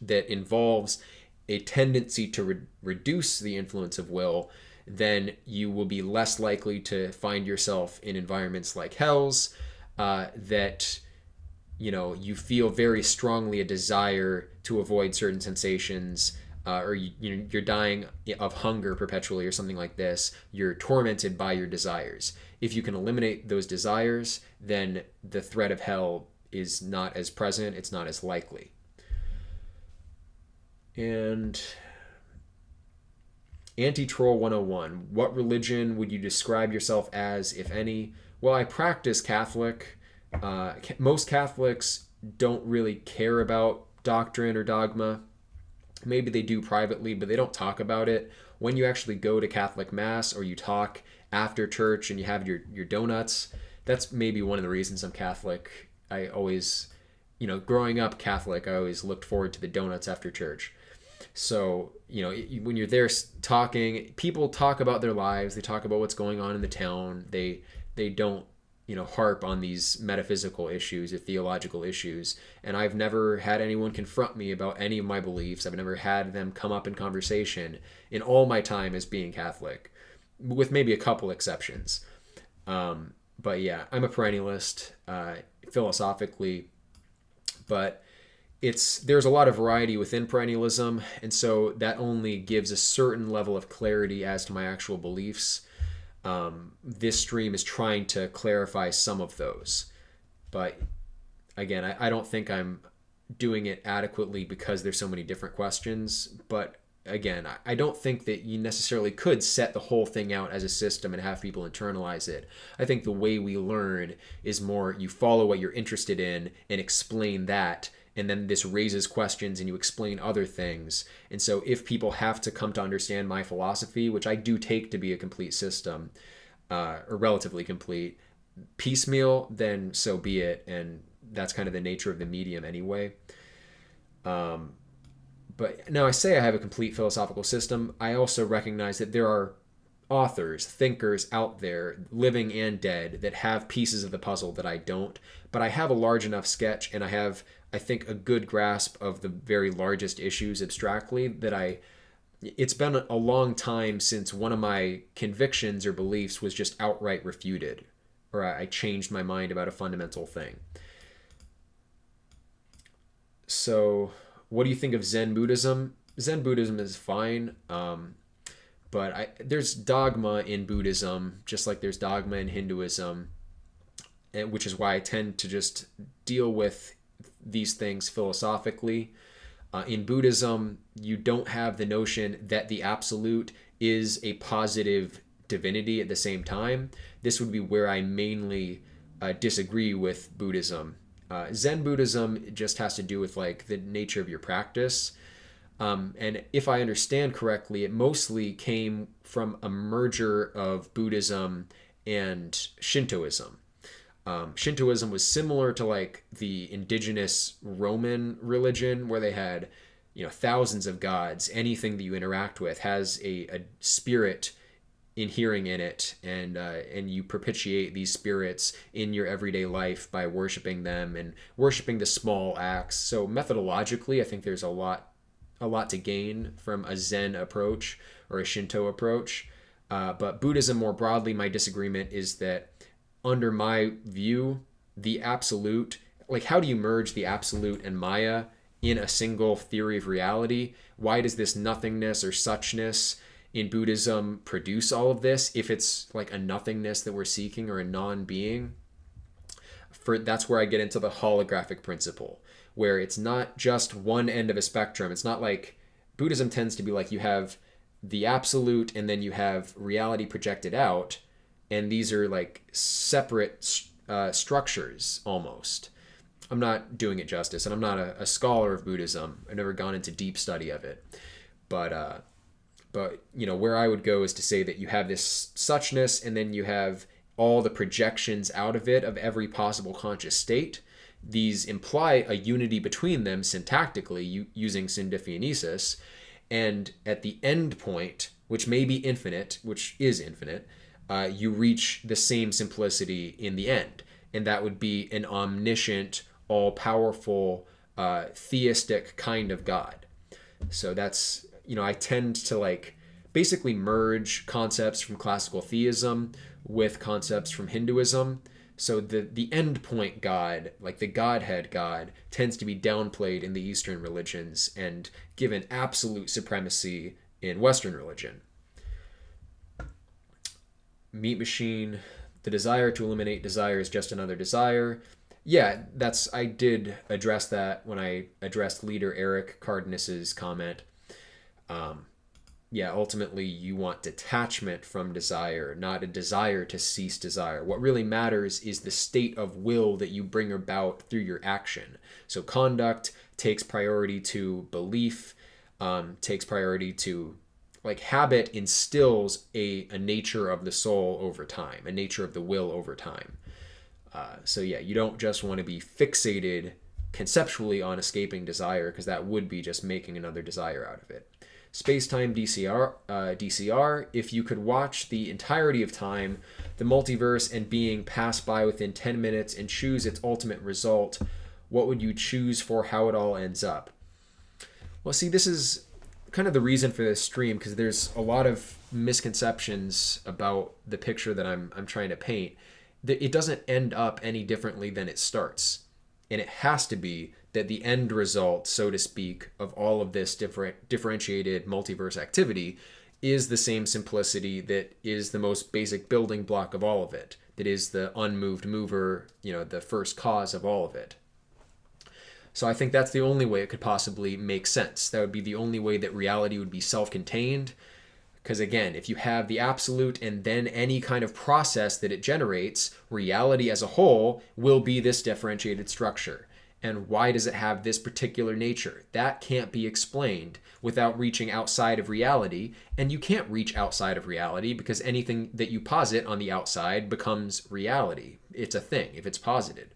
that involves a tendency to reduce the influence of will, then you will be less likely to find yourself in environments like hell's, that you feel very strongly a desire to avoid certain sensations, or you're dying of hunger perpetually or something like this. You're tormented by your desires. If you can eliminate those desires, then the threat of hell is not as present, it's not as likely. And Anti-Troll 101, what religion would you describe yourself as, if any? Well, I practice Catholic. Most Catholics don't really care about doctrine or dogma. Maybe they do privately, but they don't talk about it. When you actually go to Catholic Mass or you talk after church and you have your donuts, that's maybe one of the reasons I'm Catholic. I always, growing up Catholic, I always looked forward to the donuts after church. So, when you're there talking, people talk about their lives. They talk about what's going on in the town. They don't, harp on these metaphysical issues or theological issues. And I've never had anyone confront me about any of my beliefs. I've never had them come up in conversation in all my time as being Catholic, with maybe a couple exceptions. But yeah, I'm a perennialist, philosophically, but there's a lot of variety within perennialism, and so that only gives a certain level of clarity as to my actual beliefs. This stream is trying to clarify some of those, but again, I don't think I'm doing it adequately because there's so many different questions. But again, I don't think that you necessarily could set the whole thing out as a system and have people internalize it. I think the way we learn is more you follow what you're interested in and explain that, and then this raises questions and you explain other things. And so if people have to come to understand my philosophy, which I do take to be a complete system, or relatively complete, piecemeal, then so be it. And that's kind of the nature of the medium anyway. But now I say I have a complete philosophical system. I also recognize that there are authors, thinkers out there, living and dead, that have pieces of the puzzle that I don't. But I have a large enough sketch, and I have, I think, a good grasp of the very largest issues abstractly that it's been a long time since one of my convictions or beliefs was just outright refuted, or I changed my mind about a fundamental thing. So what do you think of Zen Buddhism? Zen Buddhism is fine, but there's dogma in Buddhism, just like there's dogma in Hinduism, which is why I tend to just deal with these things philosophically. In Buddhism, you don't have the notion that the absolute is a positive divinity at the same time. This would be where I mainly disagree with Buddhism. Zen Buddhism just has to do with like the nature of your practice. And if I understand correctly, it mostly came from a merger of Buddhism and Shintoism. Shintoism was similar to like the indigenous Roman religion, where they had, thousands of gods. Anything that you interact with has a spirit inhering in it, and you propitiate these spirits in your everyday life by worshiping them and worshiping the small acts. So methodologically, I think there's a lot to gain from a Zen approach or a Shinto approach. But Buddhism more broadly, my disagreement is that under my view, the absolute, like how do you merge the absolute and Maya in a single theory of reality? Why does this nothingness or suchness in Buddhism produce all of this if it's like a nothingness that we're seeking, or a non-being? That's where I get into the holographic principle, where it's not just one end of a spectrum. It's not like Buddhism tends to be like you have the absolute and then you have reality projected out, and these are like separate structures almost. I'm not doing it justice, and I'm not a scholar of Buddhism. I've never gone into deep study of it. But But, where I would go is to say that you have this suchness, and then you have all the projections out of it of every possible conscious state. These imply a unity between them syntactically using syndiphonesis. And at the end point, which may be infinite, which is infinite, you reach the same simplicity in the end. And that would be an omniscient, all-powerful, theistic kind of God. So that's, I tend to basically merge concepts from classical theism with concepts from Hinduism. So the end point God, like the Godhead God, tends to be downplayed in the Eastern religions and given absolute supremacy in Western religion. Meat Machine, the desire to eliminate desire is just another desire. Yeah, I did address that when I addressed leader Eric Cardenas's comment. Ultimately you want detachment from desire, not a desire to cease desire. What really matters is the state of will that you bring about through your action. So conduct takes priority to belief, takes priority to, habit instills a nature of the soul over time, a nature of the will over time. You don't just want to be fixated conceptually on escaping desire, because that would be just making another desire out of it. Space-time DCR, if you could watch the entirety of time, the multiverse and being pass by within 10 minutes and choose its ultimate result, what would you choose for how it all ends up? Well, see, this is kind of the reason for this stream, because there's a lot of misconceptions about the picture that I'm trying to paint. It doesn't end up any differently than it starts. And it has to be that the end result, so to speak, of all of this differentiated multiverse activity is the same simplicity that is the most basic building block of all of it, that is the unmoved mover, the first cause of all of it. So I think that's the only way it could possibly make sense. That would be the only way that reality would be self-contained. Because again, if you have the absolute and then any kind of process that it generates, reality as a whole will be this differentiated structure. And why does it have this particular nature? That can't be explained without reaching outside of reality. And you can't reach outside of reality because anything that you posit on the outside becomes reality. It's a thing if it's posited.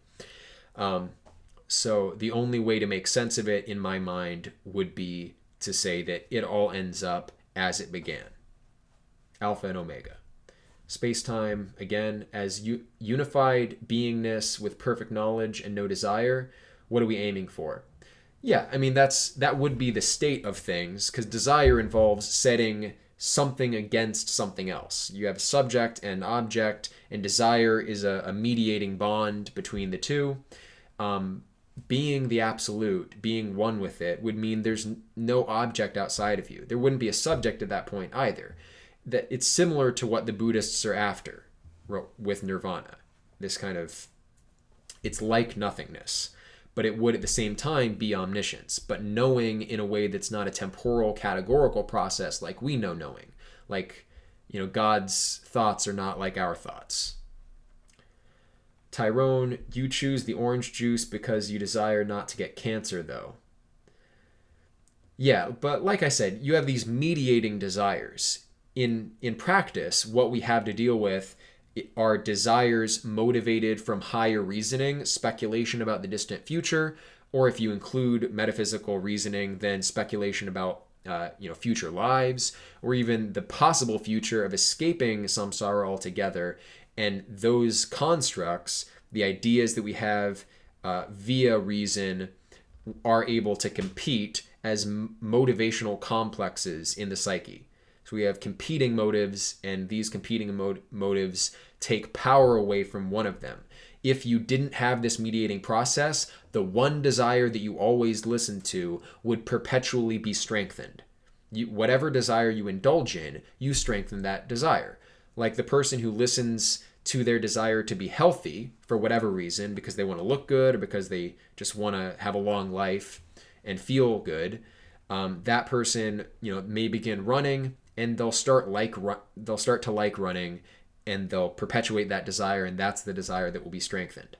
So the only way to make sense of it in my mind would be to say that it all ends up as it began. Alpha and Omega. Space-time, again, as unified beingness with perfect knowledge and no desire. What are we aiming for? Yeah, I mean, that would be the state of things, because desire involves setting something against something else. You have subject and object, and desire is a mediating bond between the two. Being the absolute, being one with it, would mean there's no object outside of you. There wouldn't be a subject at that point either. That it's similar to what the Buddhists are after with nirvana. This kind of, it's like nothingness, but it would at the same time be omniscience, but knowing in a way that's not a temporal categorical process like we know knowing. God's thoughts are not like our thoughts. Tyrone, you choose the orange juice because you desire not to get cancer, though. Yeah, but like I said, you have these mediating desires. In practice, what we have to deal with are desires motivated from higher reasoning, speculation about the distant future, or if you include metaphysical reasoning, then speculation about future lives, or even the possible future of escaping samsara altogether. And those constructs, the ideas that we have via reason, are able to compete as motivational complexes in the psyche. So we have competing motives, and these competing motives take power away from one of them. If you didn't have this mediating process, the one desire that you always listen to would perpetually be strengthened. Whatever desire you indulge in, you strengthen that desire. Like the person who listens to their desire to be healthy for whatever reason, because they want to look good or because they just want to have a long life and feel good, that person may begin running, and they'll start to like running, and they'll perpetuate that desire, and that's the desire that will be strengthened.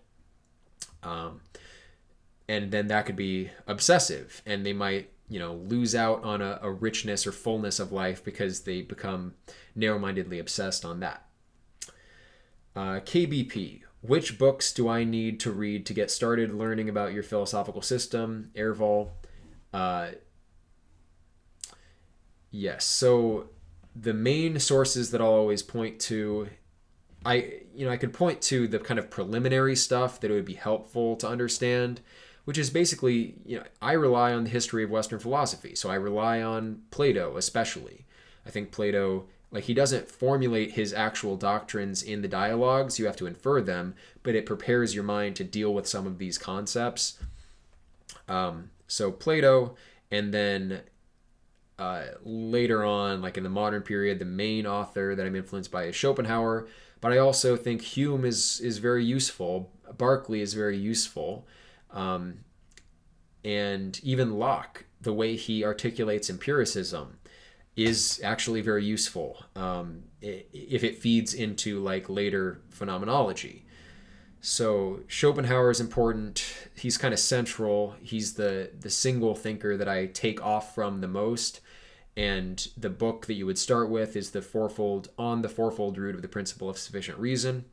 And then that could be obsessive, and they might lose out on a richness or fullness of life because they become narrow-mindedly obsessed on that. KBP, which books do I need to read to get started learning about your philosophical system? Erval. Yes, so the main sources that I'll always point to, I could point to the kind of preliminary stuff that it would be helpful to understand, which is basically, I rely on the history of Western philosophy. So I rely on Plato, especially. I think Plato, he doesn't formulate his actual doctrines in the dialogues. You have to infer them, but it prepares your mind to deal with some of these concepts. So Plato, and then later on, in the modern period, the main author that I'm influenced by is Schopenhauer. But I also think Hume is very useful. Berkeley is very useful. And even Locke, the way he articulates empiricism is actually very useful if it feeds into later phenomenology. So Schopenhauer is important. He's kind of central. He's the single thinker that I take off from the most. And the book that you would start with is the fourfold root of the principle of sufficient reason.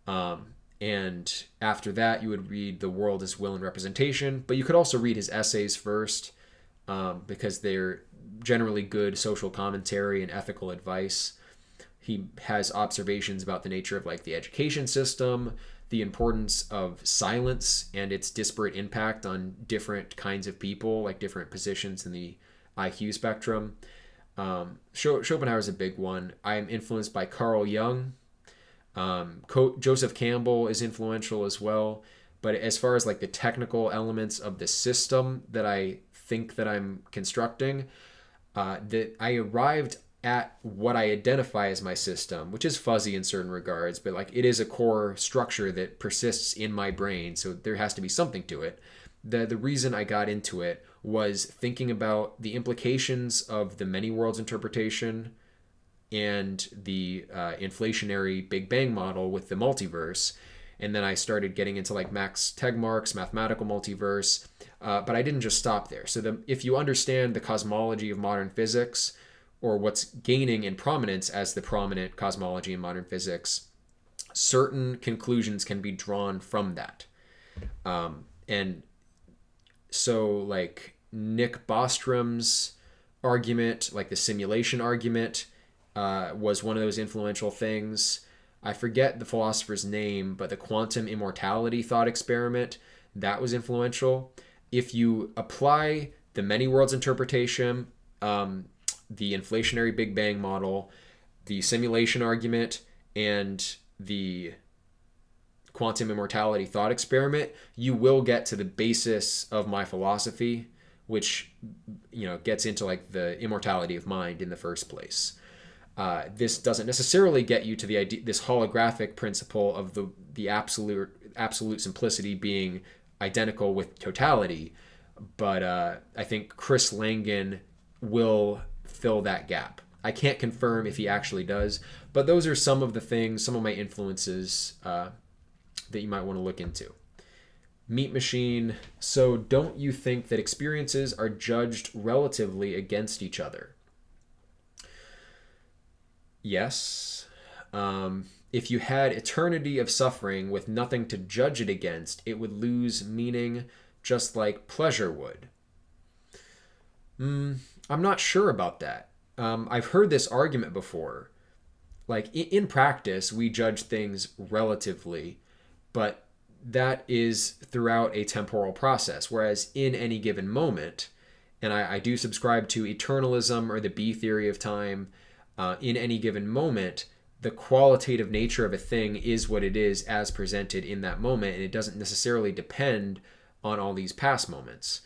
And after that, you would read The World as Will and Representation. But you could also read his essays first, because they're generally good social commentary and ethical advice. He has observations about the nature of the education system, the importance of silence and its disparate impact on different kinds of people, different positions in the IQ spectrum. Schopenhauer is a big one. I'm influenced by Carl Jung. Joseph Campbell is influential as well. But as far as the technical elements of the system that I think that I'm constructing, that I arrived at what I identify as my system, which is fuzzy in certain regards, but it is a core structure that persists in my brain, so there has to be something to it. The reason I got into it was thinking about the implications of the many worlds interpretation and the inflationary Big Bang model with the multiverse. And then I started getting into Max Tegmark's mathematical multiverse, but I didn't just stop there. So if you understand the cosmology of modern physics, or what's gaining in prominence as the prominent cosmology in modern physics, certain conclusions can be drawn from that. And so Nick Bostrom's argument, the simulation argument, was one of those influential things. I forget the philosopher's name, but the quantum immortality thought experiment, that was influential. If you apply the many worlds interpretation, the inflationary Big Bang model, the simulation argument, and the quantum immortality thought experiment, you will get to the basis of my philosophy, which gets into the immortality of mind in the first place. This doesn't necessarily get you to the idea, this holographic principle of the absolute simplicity being identical with totality, but I think Chris Langan will fill that gap. I can't confirm if he actually does, but those are some of the things, some of my influences that you might want to look into. Meat Machine. So don't you think that experiences are judged relatively against each other? Yes. If you had eternity of suffering with nothing to judge it against, it would lose meaning just like pleasure would. I'm not sure about that. I've heard this argument before. In practice, we judge things relatively, but that is throughout a temporal process. Whereas in any given moment, and I do subscribe to eternalism or the B theory of time, in any given moment, the qualitative nature of a thing is what it is as presented in that moment, and it doesn't necessarily depend on all these past moments.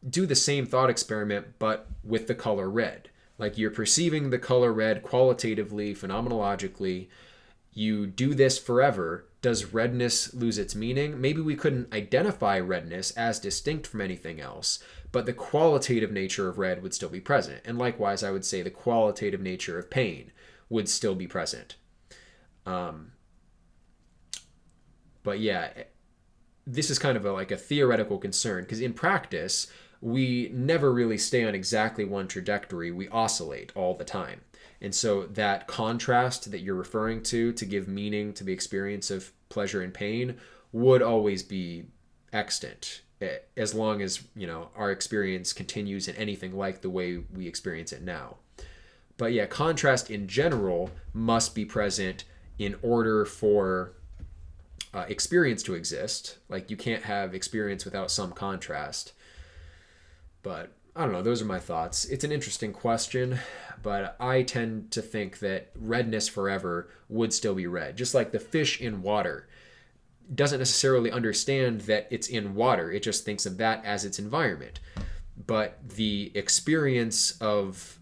Do the same thought experiment, but with the color red. You're perceiving the color red qualitatively, phenomenologically. You do this forever. Does redness lose its meaning? Maybe we couldn't identify redness as distinct from anything else, but the qualitative nature of red would still be present. And likewise, I would say the qualitative nature of pain would still be present. But yeah, this is kind of a theoretical concern, because in practice, we never really stay on exactly one trajectory. We oscillate all the time. And so that contrast that you're referring to give meaning to the experience of pleasure and pain would always be extant, as long as, our experience continues in anything like the way we experience it now. But yeah, contrast in general must be present in order for experience to exist. Like, you can't have experience without some contrast. But I don't know, those are my thoughts. It's an interesting question, but I tend to think that redness forever would still be red. Just like the fish in water doesn't necessarily understand that it's in water. It just thinks of that as its environment. But the experience of,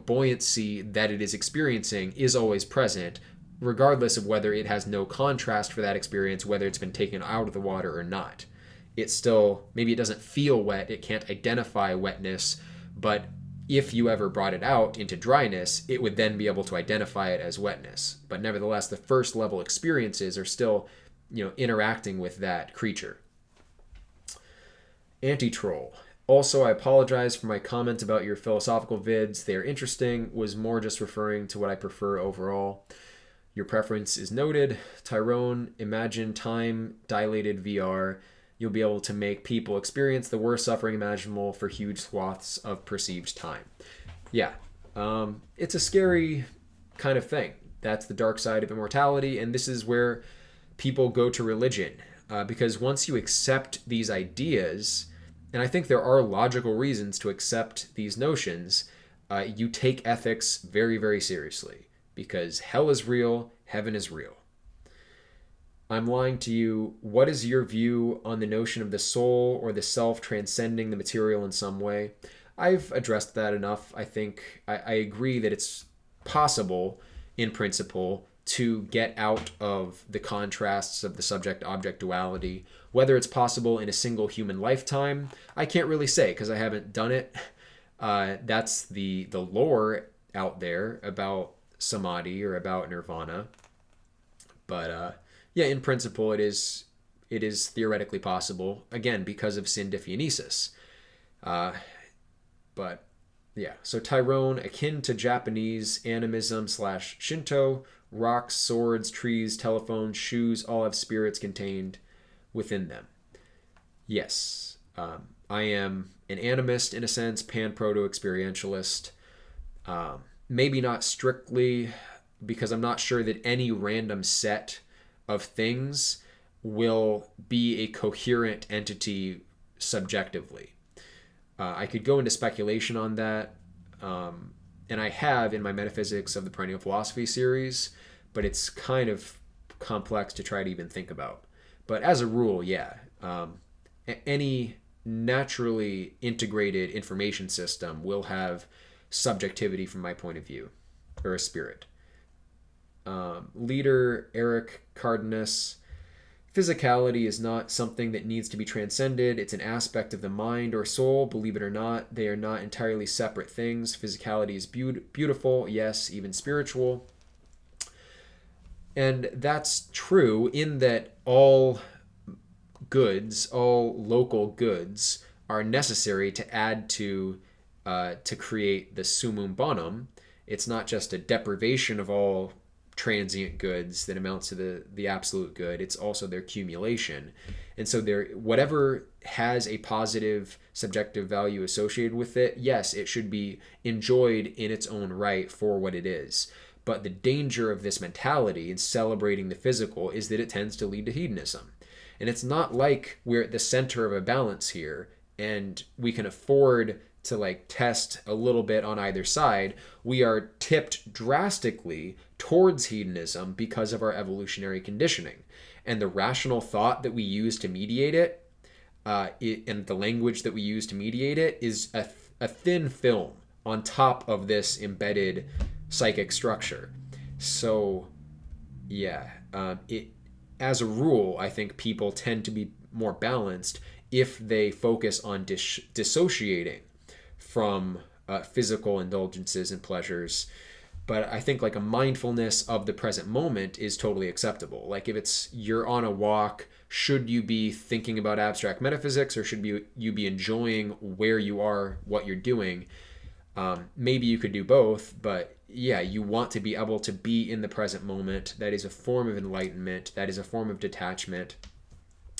buoyancy that it is experiencing is always present, regardless of whether it has no contrast for that experience, whether it's been taken out of the water or not. It's still, maybe it doesn't feel wet, it can't identify wetness, but if you ever brought it out into dryness, it would then be able to identify it as wetness. But nevertheless, the first level experiences are still, interacting with that creature. Anti-troll. Also, I apologize for my comment about your philosophical vids. They are interesting, was more just referring to what I prefer overall. Your preference is noted. Tyrone, imagine time-dilated VR. You'll be able to make people experience the worst suffering imaginable for huge swaths of perceived time. Yeah, it's a scary kind of thing. That's the dark side of immortality, and this is where people go to religion. Because once you accept these ideas, and I think there are logical reasons to accept these notions, you take ethics very, very seriously. Because hell is real, heaven is real. I'm lying to you. What is your view on the notion of the soul or the self transcending the material in some way? I've addressed that enough. I think I agree that it's possible, in principle, to get out of the contrasts of the subject-object duality. Whether it's possible in a single human lifetime, I can't really say because I haven't done it. That's the lore out there about samadhi or about nirvana. But yeah, in principle, it is theoretically possible, again, because of syndiphionesis. But yeah, so Tyrone, akin to Japanese animism / Shinto, rocks, swords, trees, telephones, shoes, all have spirits contained within them. Yes, I am an animist in a sense, pan-proto-experientialist. Maybe not strictly, because I'm not sure that any random set of things will be a coherent entity subjectively. I could go into speculation on that, and I have in my Metaphysics of the Perennial Philosophy series, but it's kind of complex to try to even think about. But as a rule, yeah, any naturally integrated information system will have subjectivity from my point of view, or a spirit. Leader Eric Cardenas, physicality is not something that needs to be transcended. It's an aspect of the mind or soul. Believe it or not, they are not entirely separate things. Physicality is beautiful, yes, even spiritual. And that's true in that all goods, all local goods, are necessary to add to create the summum bonum. It's not just a deprivation of all transient goods that amounts to the absolute good. It's also their accumulation. And so whatever has a positive subjective value associated with it, yes, it should be enjoyed in its own right for what it is. But the danger of this mentality in celebrating the physical is that it tends to lead to hedonism. And it's not like we're at the center of a balance here and we can afford to test a little bit on either side. We are tipped drastically towards hedonism because of our evolutionary conditioning. And the rational thought that we use to mediate it, and the language that we use to mediate it, is a thin film on top of this embedded psychic structure. So yeah, as a rule, I think people tend to be more balanced if they focus on dissociating from physical indulgences and pleasures. But I think a mindfulness of the present moment is totally acceptable. If you're on a walk, should you be thinking about abstract metaphysics, or should you be enjoying where you are, what you're doing? Maybe you could do both, but yeah, you want to be able to be in the present moment. That is a form of enlightenment. That is a form of detachment.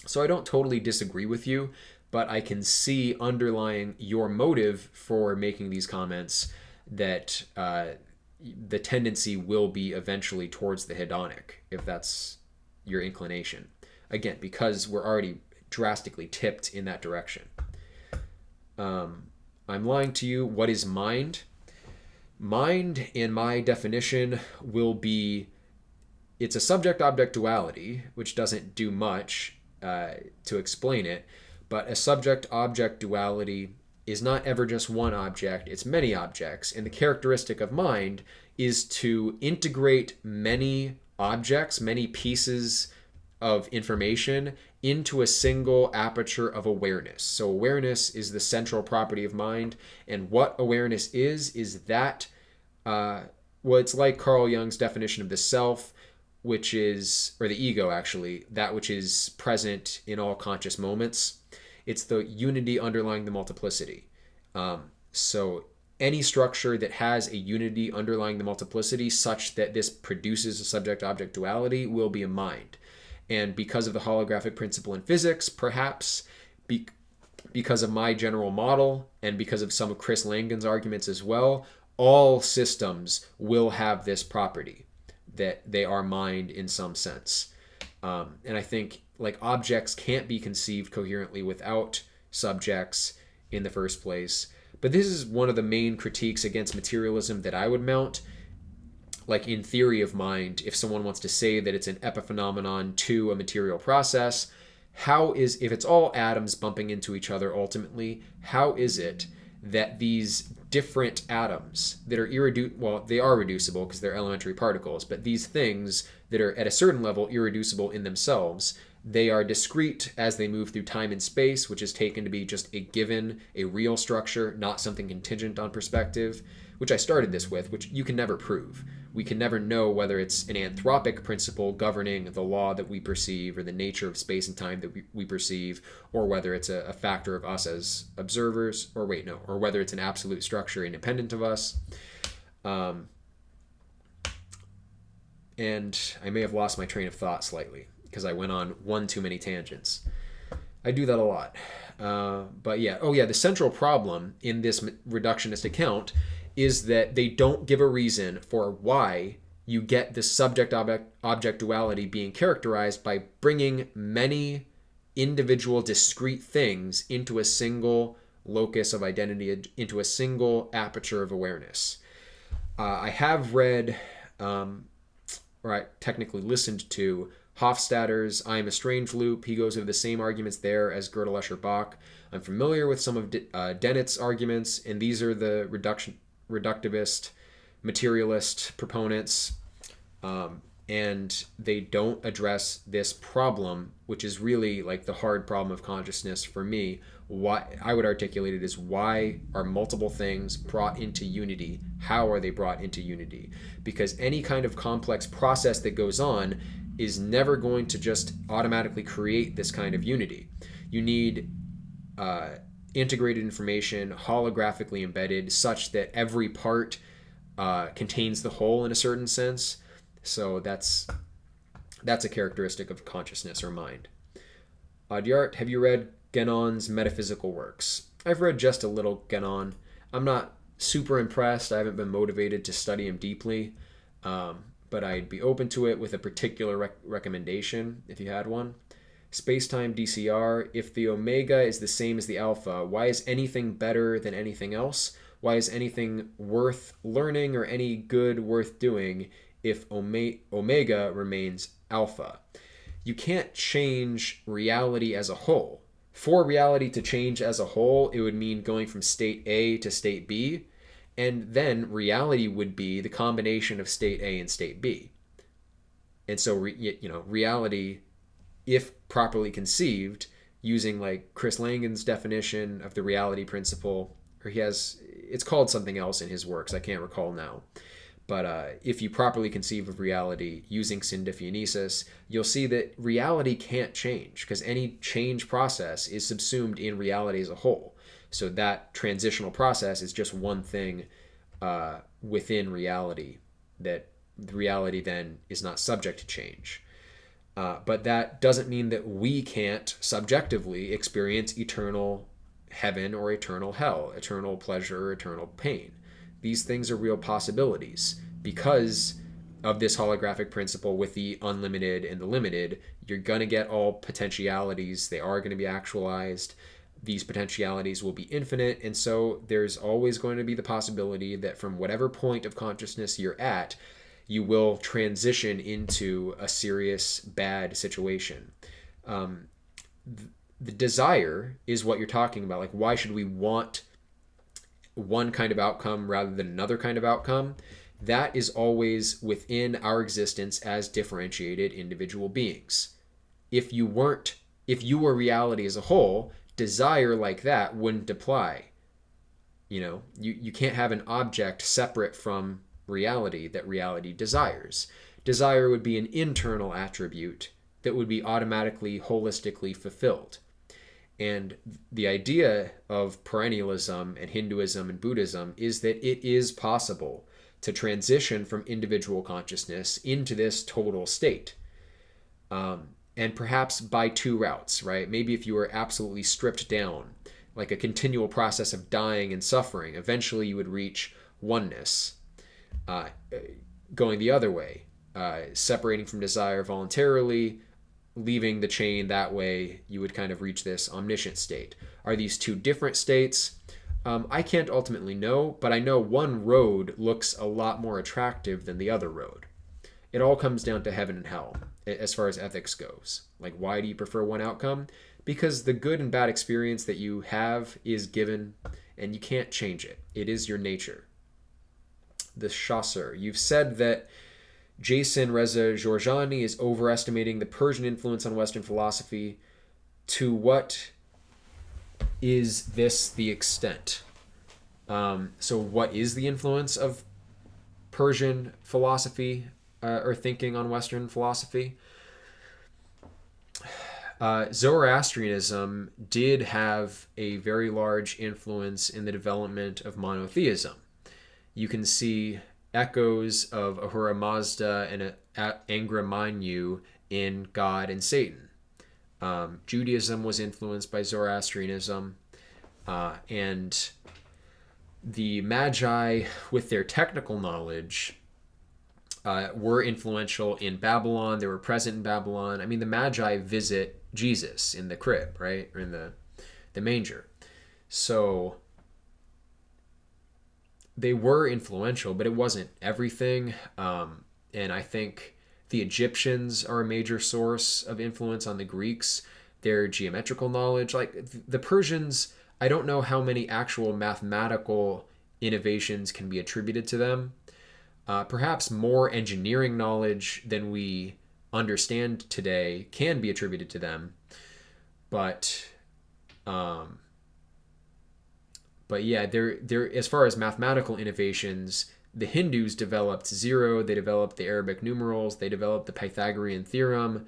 So I don't totally disagree with you, but I can see underlying your motive for making these comments that the tendency will be eventually towards the hedonic, if that's your inclination. Again, because we're already drastically tipped in that direction. I'm lying to you. What is mind? Mind, in my definition, will be, it's a subject-object duality, which doesn't do much to explain it, but a subject-object duality is not ever just one object, it's many objects. And the characteristic of mind is to integrate many objects, many pieces of information into a single aperture of awareness. So awareness is the central property of mind. And what awareness is that, well, it's like Carl Jung's definition of the self, which is, or the ego actually, that which is present in all conscious moments. It's the unity underlying the multiplicity. So any structure that has a unity underlying the multiplicity such that this produces a subject-object duality will be a mind. And because of the holographic principle in physics, perhaps because of my general model and because of some of Chris Langen's arguments as well, all systems will have this property, that they are mind in some sense. And I think like objects can't be conceived coherently without subjects in the first place. But this is one of the main critiques against materialism that I would mount. Like in theory of mind, if someone wants to say that it's an epiphenomenon to a material process, if it's all atoms bumping into each other ultimately, how is it that these different atoms that are they are reducible because they're elementary particles, but these things that are at a certain level irreducible in themselves, they are discrete as they move through time and space, which is taken to be just a given, a real structure, not something contingent on perspective, which I started this with, which you can never prove. We can never know whether it's an anthropic principle governing the law that we perceive or the nature of space and time that we perceive, or whether it's a factor of us as observers, or whether it's an absolute structure independent of us. And I may have lost my train of thought slightly because I went on one too many tangents. I do that a lot. But yeah, the central problem in this reductionist account is that they don't give a reason for why you get this subject-object duality being characterized by bringing many individual discrete things into a single locus of identity, into a single aperture of awareness. I have read, or I technically listened to, Hofstadter's I Am a Strange Loop. He goes over the same arguments there as Gödel, Escher, Bach. I'm familiar with some of Dennett's arguments, and these are the reductivist, materialist proponents, and they don't address this problem, which is really like the hard problem of consciousness for me. Why I would articulate it as, why are multiple things brought into unity? How are they brought into unity? Because any kind of complex process that goes on is never going to just automatically create this kind of unity. You need integrated information, holographically embedded, such that every part contains the whole in a certain sense. So that's a characteristic of consciousness or mind. Adyart, have you read Guénon's metaphysical works? I've read just a little Guénon. I'm not super impressed. I haven't been motivated to study him deeply, but I'd be open to it with a particular recommendation if you had one. Spacetime DCR, if the omega is the same as the alpha, why is anything better than anything else? Why is anything worth learning or any good worth doing if omega remains alpha? You can't change reality as a whole. For reality to change as a whole, it would mean going from state A to state B, and then reality would be the combination of state A and state B. And so, reality, if properly conceived, using like Chris Langen's definition of the reality principle, or it's called something else in his works, I can't recall now. But if you properly conceive of reality using syndiphonesis, you'll see that reality can't change because any change process is subsumed in reality as a whole. So that transitional process is just one thing within reality, that reality then is not subject to change. But that doesn't mean that we can't subjectively experience eternal heaven or eternal hell, eternal pleasure or eternal pain. These things are real possibilities because of this holographic principle with the unlimited and the limited. You're going to get all potentialities. They are going to be actualized. These potentialities will be infinite. And so there's always going to be the possibility that from whatever point of consciousness you're at, you will transition into a serious bad situation. The desire is what you're talking about. Like, why should we want one kind of outcome rather than another kind of outcome? That is always within our existence as differentiated individual beings. If you were reality as a whole, desire like that wouldn't apply. You can't have an object separate from reality that reality desires. Desire would be an internal attribute that would be automatically, holistically fulfilled. And the idea of perennialism and Hinduism and Buddhism is that it is possible to transition from individual consciousness into this total state. And perhaps by two routes, right? Maybe if you were absolutely stripped down, like a continual process of dying and suffering, eventually you would reach oneness. Going the other way, separating from desire voluntarily, leaving the chain that way, you would kind of reach this omniscient state. Are these two different states? I can't ultimately know, but I know one road looks a lot more attractive than the other road. It all comes down to heaven and hell as far as ethics goes. Like, why do you prefer one outcome? Because the good and bad experience that you have is given and you can't change it. It is your nature. The Chasseur. You've said that Jason Reza Jorjani is overestimating the Persian influence on Western philosophy. To what is this the extent? So what is the influence of Persian philosophy or thinking on Western philosophy? Zoroastrianism did have a very large influence in the development of monotheism. You can see echoes of Ahura Mazda and Angra Mainyu in God and Satan. Judaism was influenced by Zoroastrianism, and the Magi, with their technical knowledge, were influential in Babylon. They were present in Babylon. I mean, the Magi visit Jesus in the crib, right? Or in the manger. So they were influential, but it wasn't everything. And I think the Egyptians are a major source of influence on the Greeks. Their geometrical knowledge, like the Persians, I don't know how many actual mathematical innovations can be attributed to them. Perhaps more engineering knowledge than we understand today can be attributed to them. But yeah, they're as far as mathematical innovations, the Hindus developed zero, they developed the Arabic numerals, they developed the Pythagorean theorem,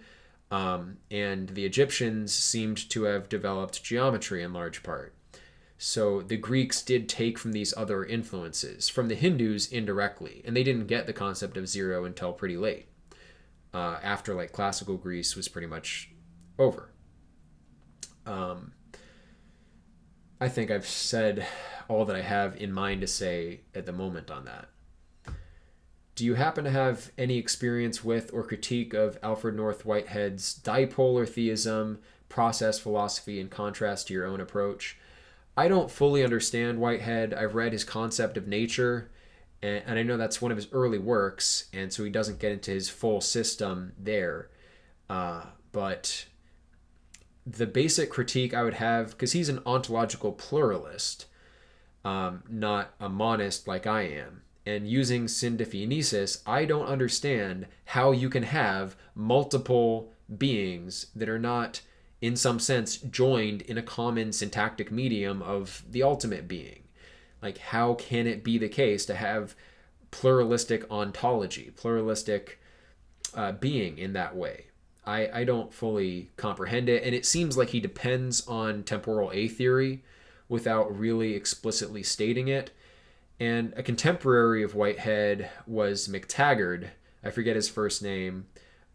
and the Egyptians seemed to have developed geometry in large part. So the Greeks did take from these other influences, from the Hindus indirectly, and they didn't get the concept of zero until pretty late, after like classical Greece was pretty much over. I think I've said all that I have in mind to say at the moment on that. Do you happen to have any experience with or critique of Alfred North Whitehead's dipolar theism, process philosophy, in contrast to your own approach? I don't fully understand Whitehead. I've read his Concept of Nature, and I know that's one of his early works, and so he doesn't get into his full system there. But the basic critique I would have, because he's an ontological pluralist, not a monist like I am, and using syndiphonesis, I don't understand how you can have multiple beings that are not, in some sense, joined in a common syntactic medium of the ultimate being. Like, how can it be the case to have pluralistic ontology, pluralistic being in that way. I don't fully comprehend it, and it seems like he depends on temporal A theory without really explicitly stating it. And a contemporary of Whitehead was McTaggart. I forget his first name,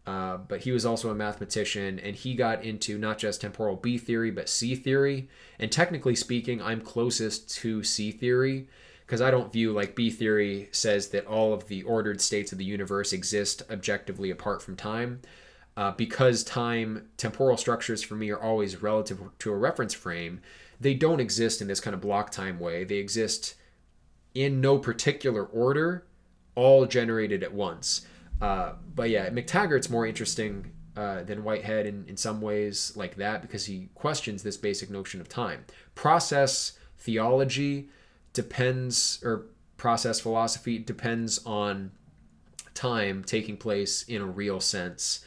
but he was also a mathematician, and he got into not just temporal B theory, but C theory. And technically speaking, I'm closest to C theory, because I don't view, like, B theory says that all of the ordered states of the universe exist objectively apart from time. Because temporal structures for me are always relative to a reference frame, they don't exist in this kind of block time way. They exist in no particular order, all generated at once. But yeah, McTaggart's more interesting than Whitehead in some ways like that, because he questions this basic notion of time. Process theology or process philosophy depends on time taking place in a real sense.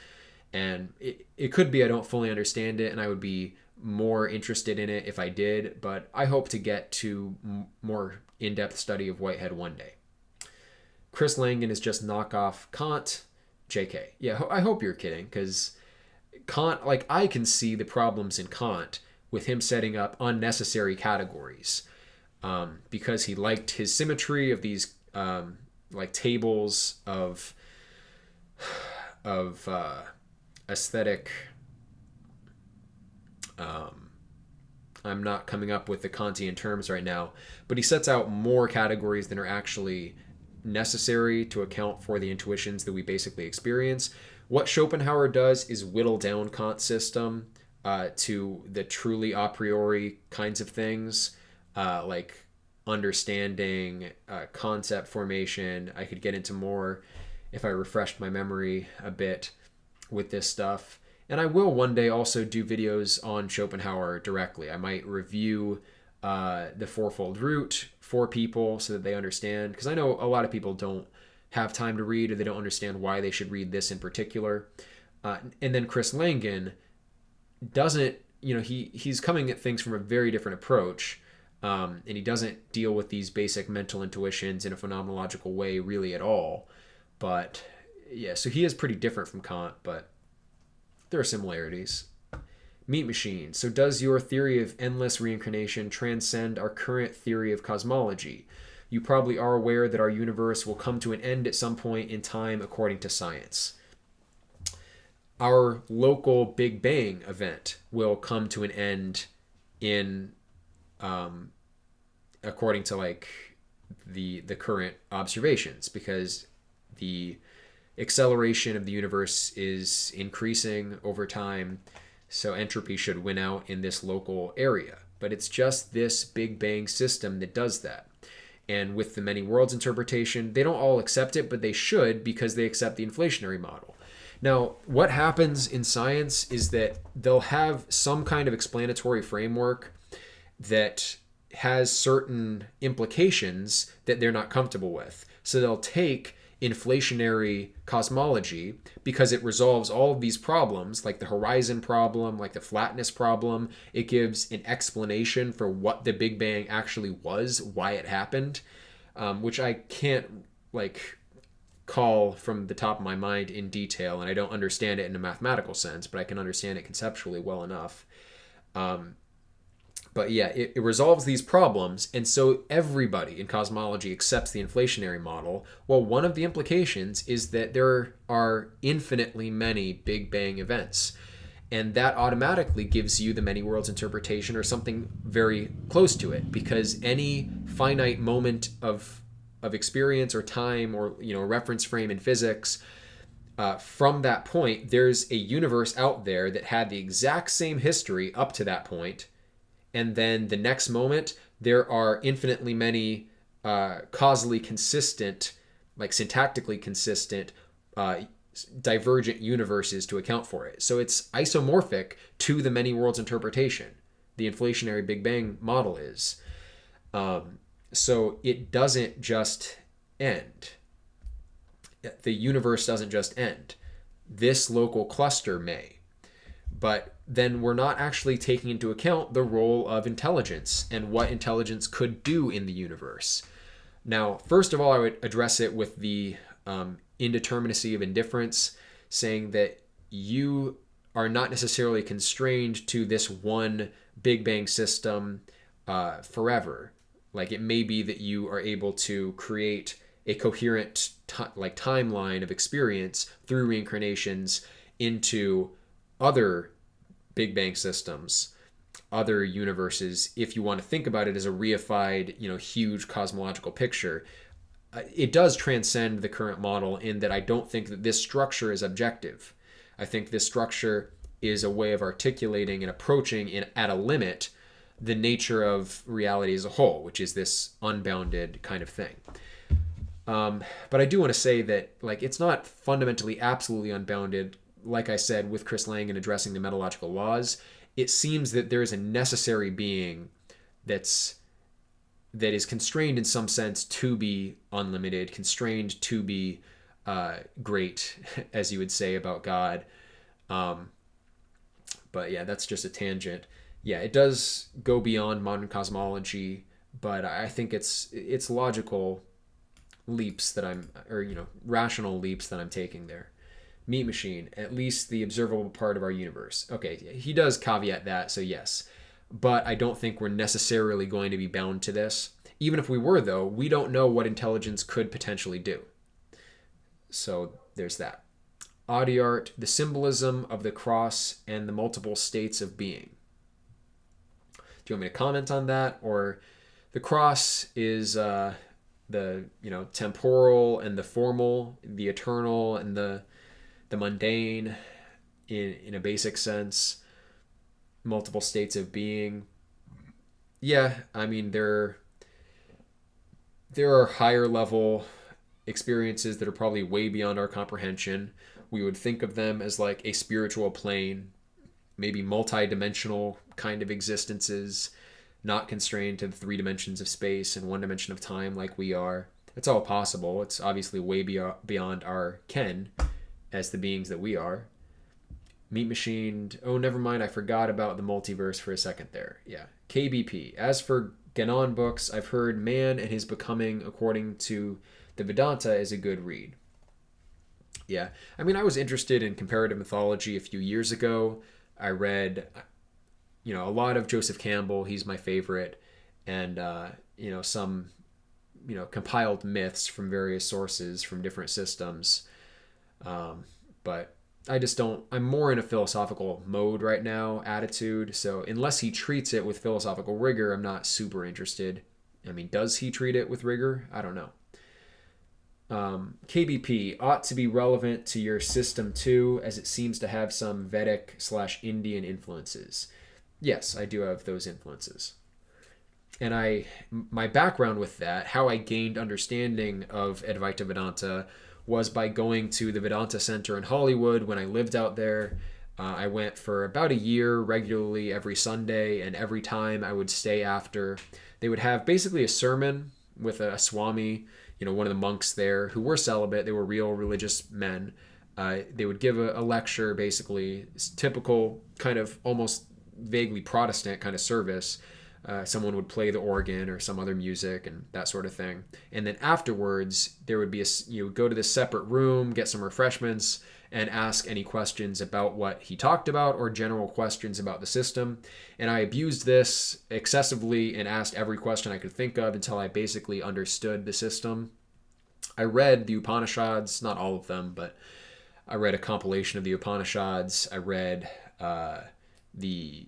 And it could be I don't fully understand it, and I would be more interested in it if I did, but I hope to get to more in-depth study of Whitehead one day. Chris Langan is just knockoff Kant. JK. Yeah, I hope you're kidding, because Kant, like, I can see the problems in Kant with him setting up unnecessary categories, because he liked his symmetry of these like tables of aesthetic. I'm not coming up with the Kantian terms right now, but he sets out more categories than are actually necessary to account for the intuitions that we basically experience. What Schopenhauer does is whittle down Kant's system to the truly a priori kinds of things, like understanding, concept formation. I could get into more if I refreshed my memory a bit with this stuff. And I will one day also do videos on Schopenhauer directly. I might review the Fourfold Root for people so that they understand, because I know a lot of people don't have time to read, or they don't understand why they should read this in particular. And then Chris Langan doesn't, he's coming at things from a very different approach, and he doesn't deal with these basic mental intuitions in a phenomenological way really at all. But yeah, so he is pretty different from Kant, but there are similarities. Meat Machine. So does your theory of endless reincarnation transcend our current theory of cosmology? You probably are aware that our universe will come to an end at some point in time according to science. Our local Big Bang event will come to an end in according to like the current observations, because the acceleration of the universe is increasing over time, so entropy should win out in this local area. But it's just this Big Bang system that does that. And with the many worlds interpretation, they don't all accept it, but they should, because they accept the inflationary model. Now, what happens in science is that they'll have some kind of explanatory framework that has certain implications that they're not comfortable with. So they'll take inflationary cosmology because it resolves all of these problems, like the horizon problem, like the flatness problem. It gives an explanation for what the Big Bang actually was, why it happened, which I can't call from the top of my mind in detail, and I don't understand it in a mathematical sense, but I can understand it conceptually well enough. But yeah, it resolves these problems, and so everybody in cosmology accepts the inflationary model. Well, one of the implications is that there are infinitely many Big Bang events, and that automatically gives you the many worlds interpretation, or something very close to it, because any finite moment of experience or time, or reference frame in physics, from that point, there's a universe out there that had the exact same history up to that point. And then the next moment, there are infinitely many causally consistent, like syntactically consistent, divergent universes to account for it. So it's isomorphic to the many worlds interpretation. The inflationary Big Bang model is. So it doesn't just end. The universe doesn't just end. This local cluster may. But then we're not actually taking into account the role of intelligence and what intelligence could do in the universe. Now, first of all, I would address it with the indeterminacy of indifference, saying that you are not necessarily constrained to this one Big Bang system forever. Like it may be that you are able to create a coherent timeline of experience through reincarnations into other Big Bang systems, other universes, if you want to think about it as a reified, huge cosmological picture. It does transcend the current model in that I don't think that this structure is objective. I think this structure is a way of articulating and approaching at a limit the nature of reality as a whole, which is this unbounded kind of thing. But I do want to say that it's not fundamentally absolutely unbounded. Like I said, with Chris Langan addressing the metalogical laws, it seems that there is a necessary being that is constrained in some sense to be unlimited, constrained to be great, as you would say about God. But yeah, that's just a tangent. Yeah, it does go beyond modern cosmology, but I think it's logical leaps that rational leaps that I'm taking there. Meat Machine, at least the observable part of our universe. Okay, he does caveat that, so yes. But I don't think we're necessarily going to be bound to this. Even if we were, though, we don't know what intelligence could potentially do. So there's that. Audiart, the symbolism of the cross and the multiple states of being. Do you want me to comment on that? Or the cross is the temporal and the formal, the eternal and the mundane in a basic sense, multiple states of being. Yeah, I mean there are higher level experiences that are probably way beyond our comprehension. We would think of them as like a spiritual plane, maybe multi-dimensional kind of existences, not constrained to the 3 dimensions of space and 1 dimension of time like we are. It's all possible. It's obviously way beyond our ken as the beings that we are. Meat Machine. Oh, never mind. I forgot about the multiverse for a second there. Yeah. KBP. As for Ganon books, I've heard Man and His Becoming, according to the Vedanta, is a good read. Yeah. I mean, I was interested in comparative mythology a few years ago. I read, a lot of Joseph Campbell. He's my favorite. And, some, compiled myths from various sources from different systems. But I just don't, I'm more in a philosophical mode right now, attitude. So unless he treats it with philosophical rigor, I'm not super interested. I mean, does he treat it with rigor? I don't know. KBP ought to be relevant to your system too, as it seems to have some Vedic/Indian influences. Yes, I do have those influences. And my background with that, how I gained understanding of Advaita Vedanta was by going to the Vedanta Center in Hollywood when I lived out there. I went for about a year regularly every Sunday, and every time I would stay after, they would have basically a sermon with a Swami, one of the monks there who were celibate. They were real religious men. They would give a lecture, basically, typical kind of almost vaguely Protestant kind of service. Someone would play the organ or some other music and that sort of thing. And then afterwards, there would be you would go to this separate room, get some refreshments, and ask any questions about what he talked about or general questions about the system. And I abused this excessively and asked every question I could think of until I basically understood the system. I read the Upanishads, not all of them, but I read a compilation of the Upanishads. I read the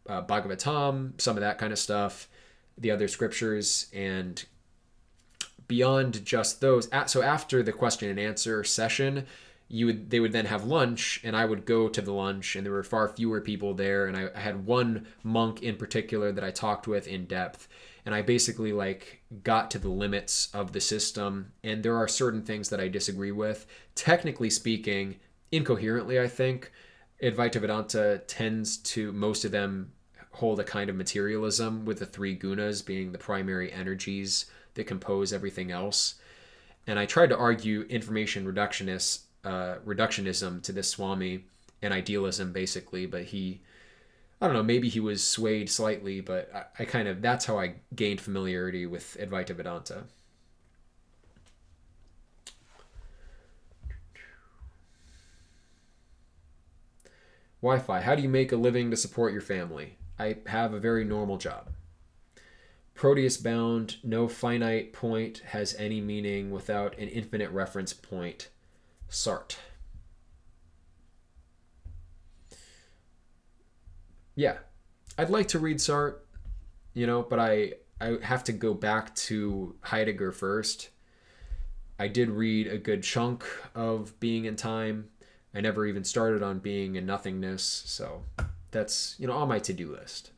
Bhagavatam, some of that kind of stuff, the other scriptures, and beyond just those. So after the question and answer session, they would then have lunch, and I would go to the lunch, and there were far fewer people there, and I had one monk in particular that I talked with in depth, and I basically got to the limits of the system, and there are certain things that I disagree with. Technically speaking, incoherently, I think, Advaita Vedanta tends to, most of them hold a kind of materialism, with the 3 gunas being the primary energies that compose everything else. And I tried to argue information reductionism to this Swami, and idealism basically, but he I don't know, maybe he was swayed slightly, but I kind of, that's how I gained familiarity with Advaita Vedanta. Wi-Fi, how do you make a living to support your family? I have a very normal job. Proteus bound, no finite point has any meaning without an infinite reference point. Sartre. Yeah, I'd like to read Sartre, but I have to go back to Heidegger first. I did read a good chunk of Being in Time. I never even started on Being in Nothingness, so that's, on my to-do list.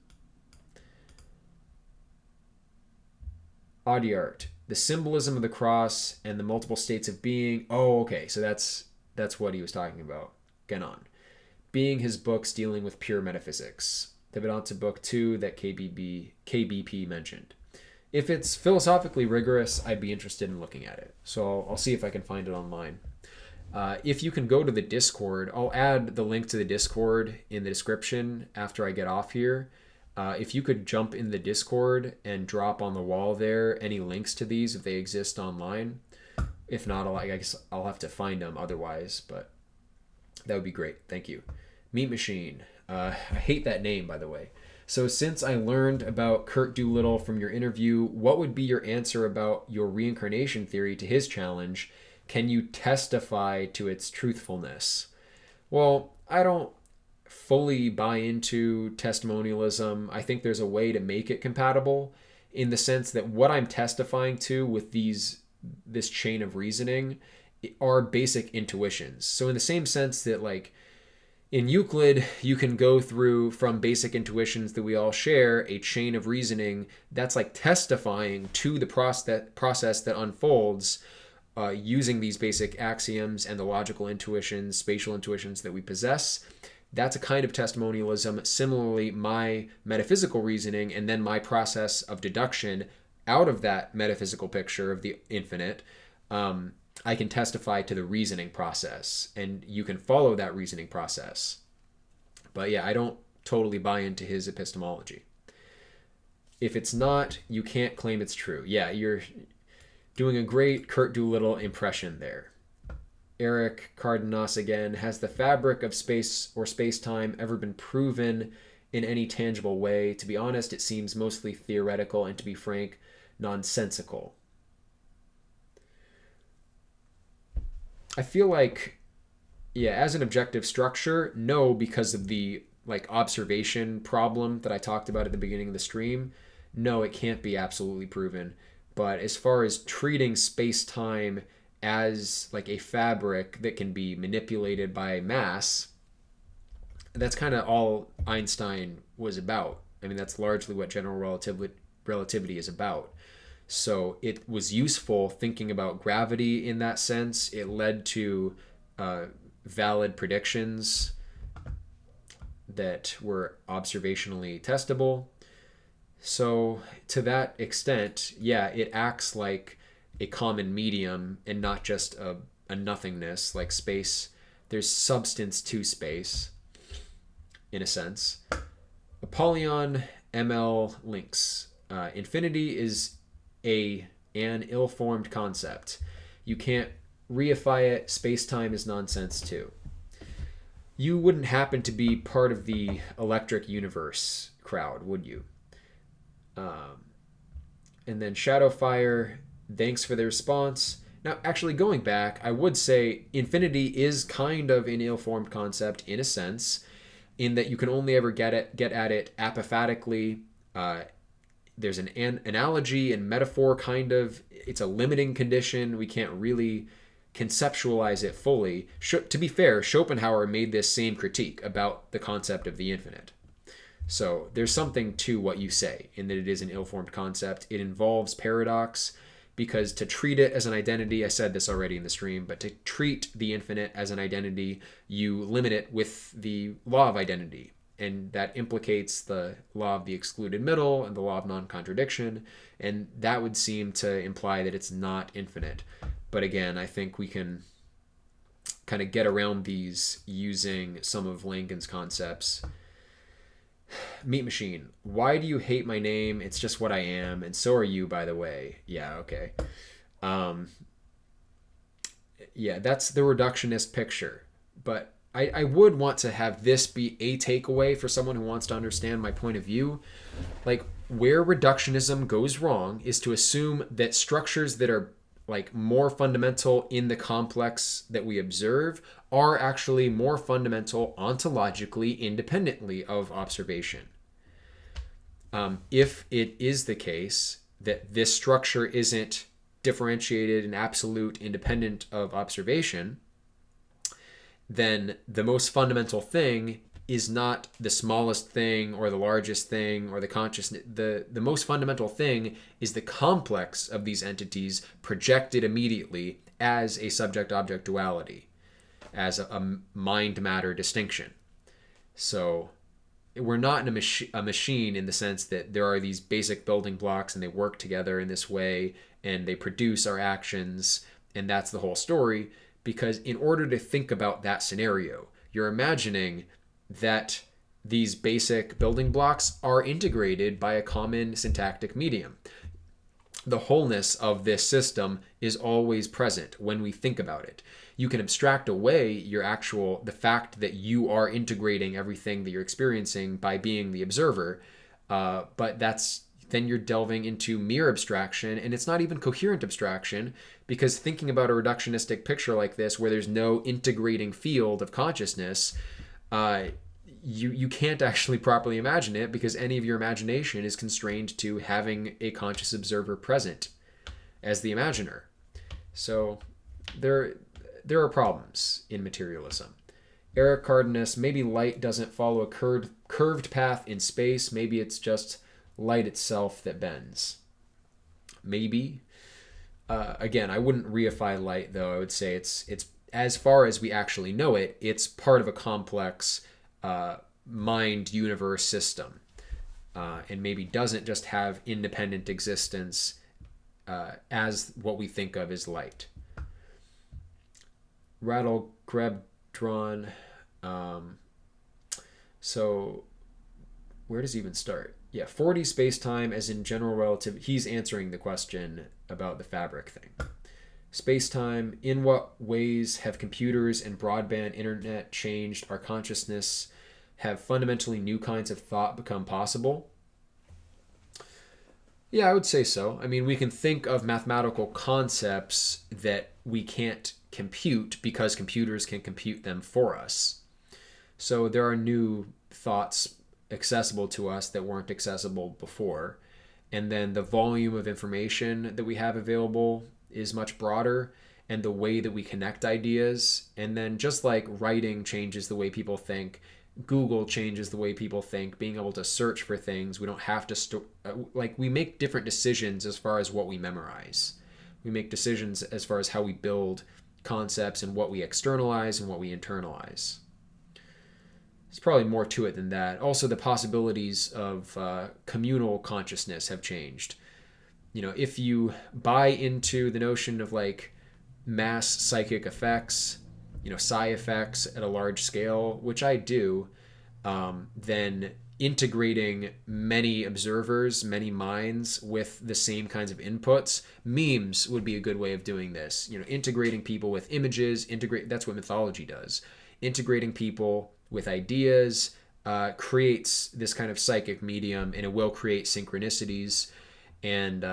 Audiart, the symbolism of the cross and the multiple states of being. Oh, okay, so that's what he was talking about. Genon. Being his books dealing with pure metaphysics. The Vedanta book 2 that KBP mentioned. If it's philosophically rigorous, I'd be interested in looking at it. So I'll see if I can find it online. If you can go to the Discord, I'll add the link to the Discord in the description after I get off here. If you could jump in the Discord and drop on the wall there any links to these if they exist online. If not, I guess I'll have to find them otherwise, but that would be great. Thank you. Meat Machine. I hate that name, by the way. So since I learned about Kurt Doolittle from your interview, what would be your answer about your reincarnation theory to his challenge? Can you testify to its truthfulness? Well, I don't fully buy into testimonialism. I think there's a way to make it compatible in the sense that what I'm testifying to with this chain of reasoning are basic intuitions. So in the same sense that like in Euclid, you can go through from basic intuitions that we all share a chain of reasoning that's like testifying to the process that unfolds using these basic axioms and the logical intuitions, spatial intuitions that we possess. That's a kind of testimonialism. Similarly, my metaphysical reasoning and then my process of deduction out of that metaphysical picture of the infinite, I can testify to the reasoning process, and you can follow that reasoning process. But yeah, I don't totally buy into his epistemology. If it's not, you can't claim it's true. Yeah, you're doing a great Kurt Doolittle impression there. Eric Cardenas again, has the fabric of space or space-time ever been proven in any tangible way? To be honest, it seems mostly theoretical and, to be frank, nonsensical. I feel like, yeah, as an objective structure, no, because of the like observation problem that I talked about at the beginning of the stream. No, it can't be absolutely proven. But as far as treating space-time as like a fabric that can be manipulated by mass, that's kind of all Einstein was about. I mean, that's largely what general relativity is about. So it was useful thinking about gravity in that sense. It led to valid predictions that were observationally testable. So to that extent, yeah, it acts like a common medium and not just a nothingness like space. There's substance to space, in a sense. Apollyon ML links. Infinity is an ill-formed concept. You can't reify it. Space-time is nonsense too. You wouldn't happen to be part of the electric universe crowd, would you? And then Shadowfire, thanks for the response. Now, actually going back, I would say infinity is kind of an ill-formed concept in a sense, in that you can only ever get at it apophatically. There's an analogy and metaphor kind of. It's a limiting condition. We can't really conceptualize it fully. To be fair, Schopenhauer made this same critique about the concept of the infinite. So there's something to what you say in that it is an ill-formed concept. It involves paradox, because to treat it as an identity, I said this already in the stream, but to treat the infinite as an identity, you limit it with the law of identity. And that implicates the law of the excluded middle and the law of non-contradiction. And that would seem to imply that it's not infinite. But again, I think we can kind of get around these using some of Langen's concepts. Meat Machine, why do you hate my name? It's just what I am, and so are you, by the way. Yeah, okay. Um, yeah, that's the reductionist picture. But I would want to have this be a takeaway for someone who wants to understand my point of view. Like, where reductionism goes wrong is to assume that structures that are like more fundamental in the complex that we observe are actually more fundamental ontologically independently of observation. If it is the case that this structure isn't differentiated and absolute independent of observation, then the most fundamental thing is not the smallest thing or the largest thing or the consciousness. The most fundamental thing is the complex of these entities projected immediately as a subject-object duality, as a mind-matter distinction. So we're not in a machine in the sense that there are these basic building blocks and they work together in this way and they produce our actions, and that's the whole story. Because in order to think about that scenario, you're imagining that these basic building blocks are integrated by a common syntactic medium. The wholeness of this system is always present when we think about it. You can abstract away the fact that you are integrating everything that you're experiencing by being the observer, but then you're delving into mere abstraction, and it's not even coherent abstraction, because thinking about a reductionistic picture like this where there's no integrating field of consciousness, you can't actually properly imagine it, because any of your imagination is constrained to having a conscious observer present as the imaginer. So there are problems in materialism. Eric Cardenas, maybe light doesn't follow a curved path in space. Maybe it's just light itself that bends. Maybe. Again, I wouldn't reify light, though. I would say it's as far as we actually know it, it's part of a complex mind universe system, and maybe doesn't just have independent existence as what we think of as light. Rattle Grebdron. So where does he even start? Yeah, 4D space-time as in general relativity. He's answering the question about the fabric thing. Space-time, in what ways have computers and broadband internet changed our consciousness? Have fundamentally new kinds of thought become possible? Yeah, I would say so. I mean, we can think of mathematical concepts that we can't compute because computers can compute them for us. So there are new thoughts accessible to us that weren't accessible before. And then the volume of information that we have available is much broader, and the way that we connect ideas. And then just like writing changes the way people think, Google changes the way people think, being able to search for things. We don't have to, we make different decisions as far as what we memorize. We make decisions as far as how we build concepts and what we externalize and what we internalize. There's probably more to it than that. Also, the possibilities of communal consciousness have changed. You know, if you buy into the notion of like mass psychic effects, psi effects at a large scale, which I do, then integrating many observers, many minds with the same kinds of inputs. Memes would be a good way of doing this. Integrating people with images, that's what mythology does. Integrating people with ideas creates this kind of psychic medium, and it will create synchronicities, and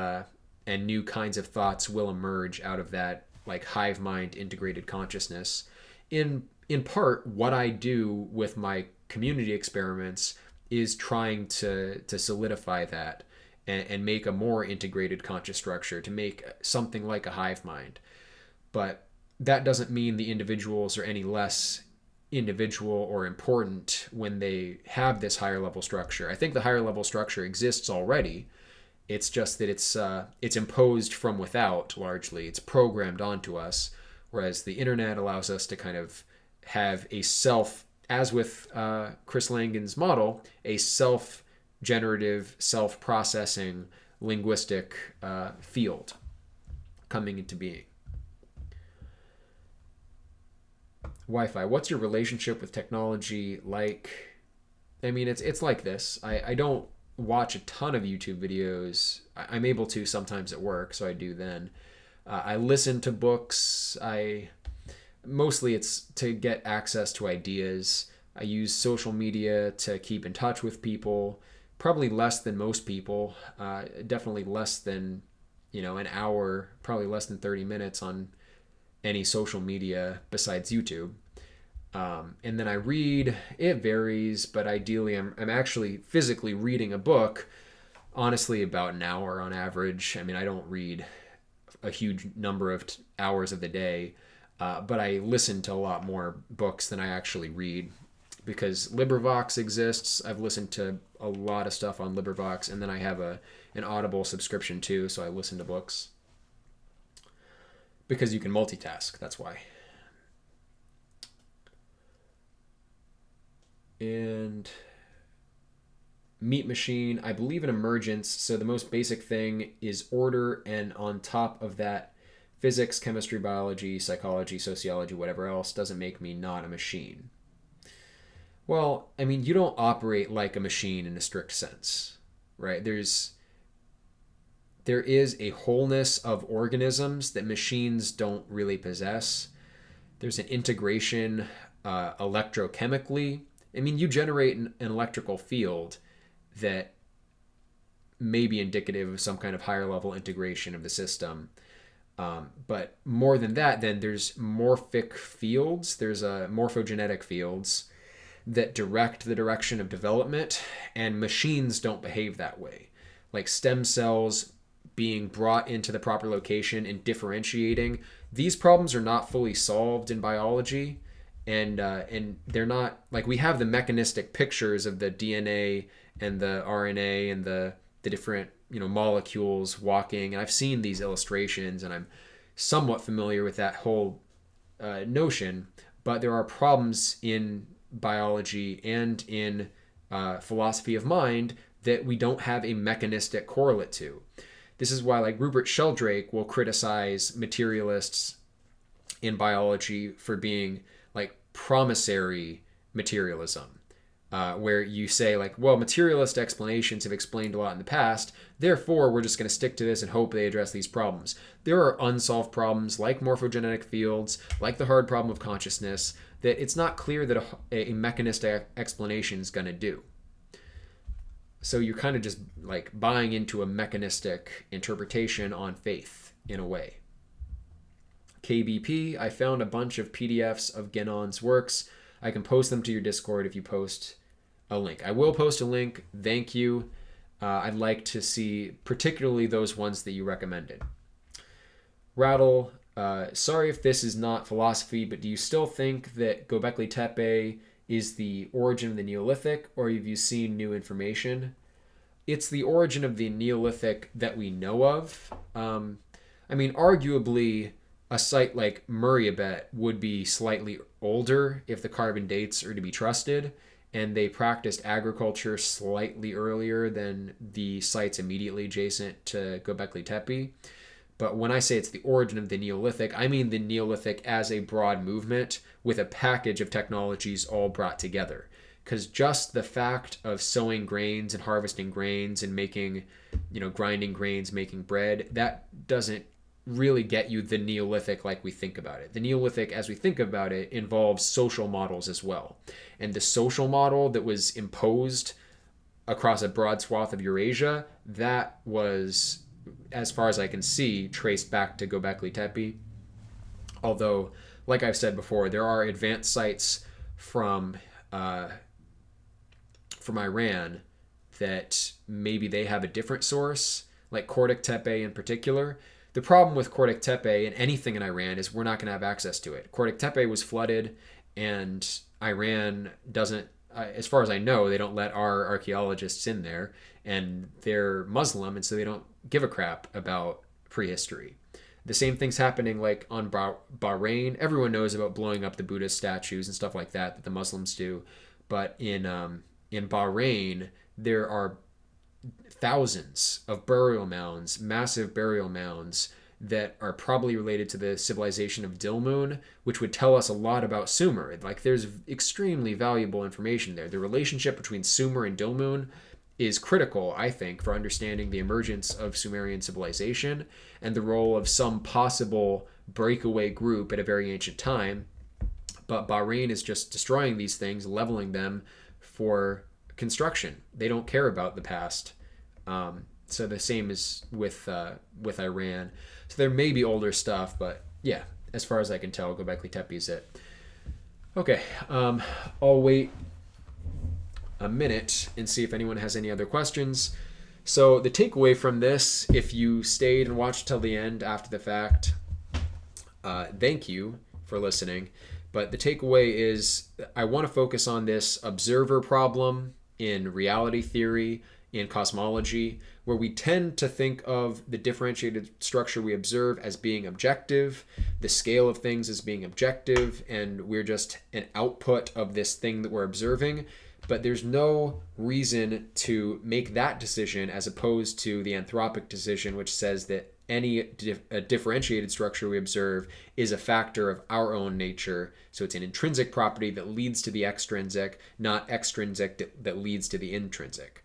new kinds of thoughts will emerge out of that, like hive mind integrated consciousness. In part, what I do with my community experiments is trying to solidify that and make a more integrated conscious structure, to make something like a hive mind. But that doesn't mean the individuals are any less individual or important when they have this higher level structure. I think the higher level structure exists already. It's just that it's imposed from without largely. It's programmed onto us, whereas the internet allows us to kind of have a self, as with Chris Langan's model, a self-generative, self-processing linguistic field coming into being. Wi-Fi. What's your relationship with technology like? I mean, it's like this. I don't watch a ton of YouTube videos. I'm able to sometimes at work, so I do then. I listen to books. I mostly it's to get access to ideas. I use social media to keep in touch with people. Probably less than most people. Definitely less than an hour. Probably less than 30 minutes on any social media besides YouTube. And then I read. It varies, but ideally, I'm actually physically reading a book. Honestly, about an hour on average. I mean, I don't read a huge number of hours of the day, but I listen to a lot more books than I actually read because LibriVox exists. I've listened to a lot of stuff on LibriVox, and then I have an Audible subscription too, so I listen to books because you can multitask. That's why. And Meat Machine, I believe in emergence, so the most basic thing is order, and on top of that, physics, chemistry, biology, psychology, sociology, whatever else doesn't make me not a machine. Well, I mean, you don't operate like a machine in a strict sense, right? There is a wholeness of organisms that machines don't really possess. There's an integration electrochemically. I mean, you generate an electrical field that may be indicative of some kind of higher level integration of the system. But more than that, then there's morphic fields, there's morphogenetic fields that direct the direction of development, and machines don't behave that way. Like stem cells being brought into the proper location and differentiating, these problems are not fully solved in biology. And they're not like we have the mechanistic pictures of the DNA and the RNA and the different molecules walking, and I've seen these illustrations and I'm somewhat familiar with that whole notion, but there are problems in biology and in philosophy of mind that we don't have a mechanistic correlate to. This is why like Rupert Sheldrake will criticize materialists in biology for being like promissory materialism, where you say like, well, materialist explanations have explained a lot in the past, therefore we're just going to stick to this and hope they address these problems. There are unsolved problems like morphogenetic fields, like the hard problem of consciousness, that it's not clear that a mechanistic explanation is going to do. So you're kind of just like buying into a mechanistic interpretation on faith in a way. KBP, I found a bunch of PDFs of Genon's works. I can post them to your Discord if you post a link. I will post a link. Thank you. I'd like to see particularly those ones that you recommended. Rattle, sorry if this is not philosophy, but do you still think that Göbekli Tepe is the origin of the Neolithic, or have you seen new information? It's the origin of the Neolithic that we know of. I mean, arguably, a site like Murrayabet would be slightly older if the carbon dates are to be trusted, and they practiced agriculture slightly earlier than the sites immediately adjacent to Göbekli Tepe. But when I say it's the origin of the Neolithic, I mean the Neolithic as a broad movement with a package of technologies all brought together. Because just the fact of sowing grains and harvesting grains and making, grinding grains, making bread, that doesn't really get you the Neolithic like we think about it. The Neolithic, as we think about it, involves social models as well. And the social model that was imposed across a broad swath of Eurasia, that was, as far as I can see, traced back to Göbekli Tepe. Although, like I've said before, there are advanced sites from Iran that maybe they have a different source, like Kordik Tepe in particular. The problem with Kordik Tepe and anything in Iran is we're not going to have access to it. Kordik Tepe was flooded, and Iran doesn't, as far as I know, they don't let our archaeologists in there, and they're Muslim, and so they don't give a crap about prehistory. The same thing's happening like on Bahrain. Everyone knows about blowing up the Buddhist statues and stuff like that the Muslims do, but in Bahrain there are thousands of burial mounds, massive burial mounds that are probably related to the civilization of Dilmun, which would tell us a lot about Sumer. Like there's extremely valuable information there. The relationship between Sumer and Dilmun is critical, I think, for understanding the emergence of Sumerian civilization and the role of some possible breakaway group at a very ancient time. But Bahrain is just destroying these things, leveling them for construction. They don't care about the past. So the same is with Iran. So there may be older stuff, but yeah, as far as I can tell, Göbekli Tepe is it. Okay, I'll wait a minute and see if anyone has any other questions. So the takeaway from this, if you stayed and watched till the end after the fact, thank you for listening. But the takeaway is I want to focus on this observer problem in reality theory, in cosmology, where we tend to think of the differentiated structure we observe as being objective, the scale of things as being objective, and we're just an output of this thing that we're observing. But there's no reason to make that decision as opposed to the anthropic decision, which says that any differentiated structure we observe is a factor of our own nature. So it's an intrinsic property that leads to the extrinsic, not extrinsic that leads to the intrinsic.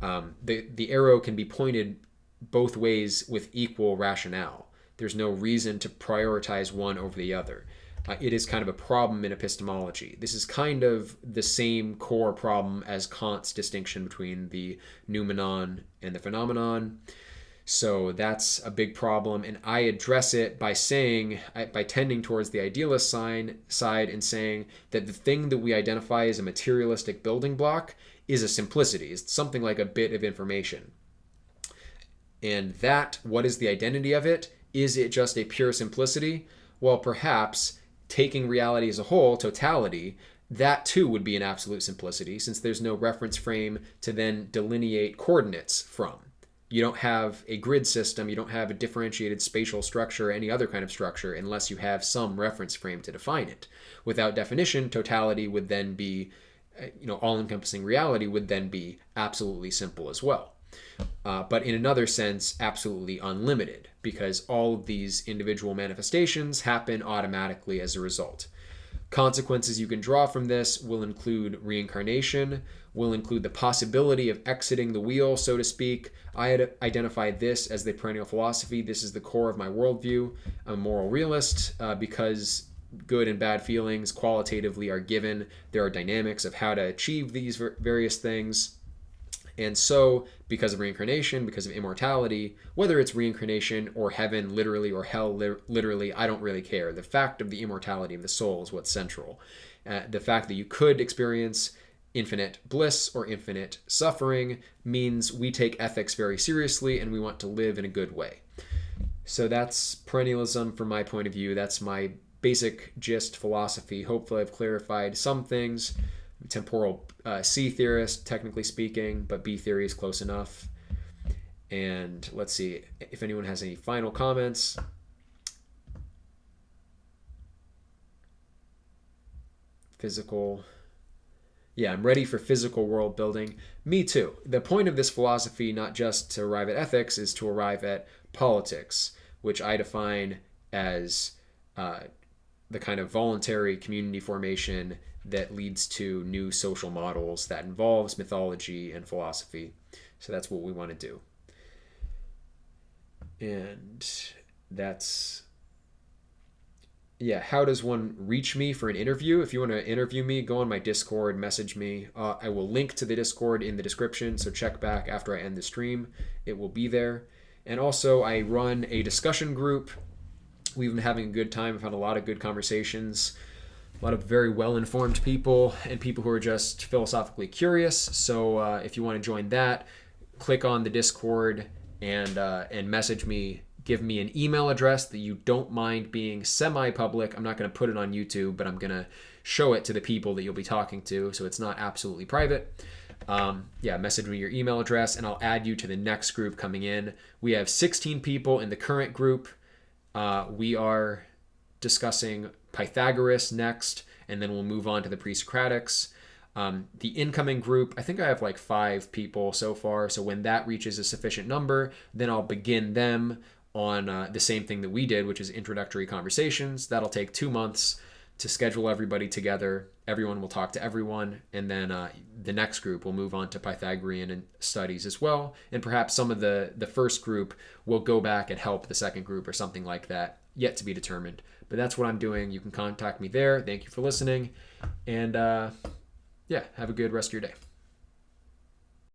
The arrow can be pointed both ways with equal rationale. There's no reason to prioritize one over the other. It is kind of a problem in epistemology. This is kind of the same core problem as Kant's distinction between the noumenon and the phenomenon. So that's a big problem, and I address it by tending towards the idealist side and saying that the thing that we identify as a materialistic building block is a simplicity. It's something like a bit of information. And that, what is the identity of it? Is it just a pure simplicity? Well, perhaps taking reality as a whole, totality, that too would be an absolute simplicity, since there's no reference frame to then delineate coordinates from. You don't have a grid system, you don't have a differentiated spatial structure, any other kind of structure, unless you have some reference frame to define it. Without definition, totality would then be, all-encompassing reality would then be absolutely simple as well. But in another sense, absolutely unlimited, because all of these individual manifestations happen automatically as a result. Consequences you can draw from this will include reincarnation, will include the possibility of exiting the wheel, so to speak. I identify this as the perennial philosophy. This is the core of my worldview. I'm a moral realist because good and bad feelings qualitatively are given. There are dynamics of how to achieve these various things. And so, because of reincarnation, because of immortality, whether it's reincarnation or heaven literally or hell literally, I don't really care. The fact of the immortality of the soul is what's central. The fact that you could experience infinite bliss or infinite suffering means we take ethics very seriously and we want to live in a good way. So that's perennialism from my point of view. That's my basic gist philosophy. Hopefully I've clarified some things. Temporal C theorist, technically speaking, but B theory is close enough. And let's see if anyone has any final comments. Physical. Yeah, I'm ready for physical world building. Me too. The point of this philosophy, not just to arrive at ethics, is to arrive at politics, which I define as the kind of voluntary community formation that leads to new social models that involves mythology and philosophy. So that's what we want to do. And that's, yeah, how does one reach me for an interview? If you want to interview me, go on my Discord, message me. I will link to the Discord in the description, so check back after I end the stream. It will be there. And also, I run a discussion group. We've been having a good time. I've had a lot of good conversations. A lot of very well-informed people and people who are just philosophically curious. So if you want to join that, click on the Discord and message me. Give me an email address that you don't mind being semi-public. I'm not going to put it on YouTube, but I'm going to show it to the people that you'll be talking to, so it's not absolutely private. Message me your email address, and I'll add you to the next group coming in. We have 16 people in the current group. We are discussing Pythagoras next, and then we'll move on to the pre-Socratics. The incoming group, I think I have like 5 people so far, so when that reaches a sufficient number, then I'll begin them. on the same thing that we did, which is introductory conversations. That'll take 2 months to schedule everybody together. Everyone will talk to everyone, and then the next group will move on to Pythagorean studies as well. And perhaps some of the first group will go back and help the second group or something like that, yet to be determined. But that's what I'm doing. You can contact me there. Thank you for listening, and yeah, have a good rest of your day.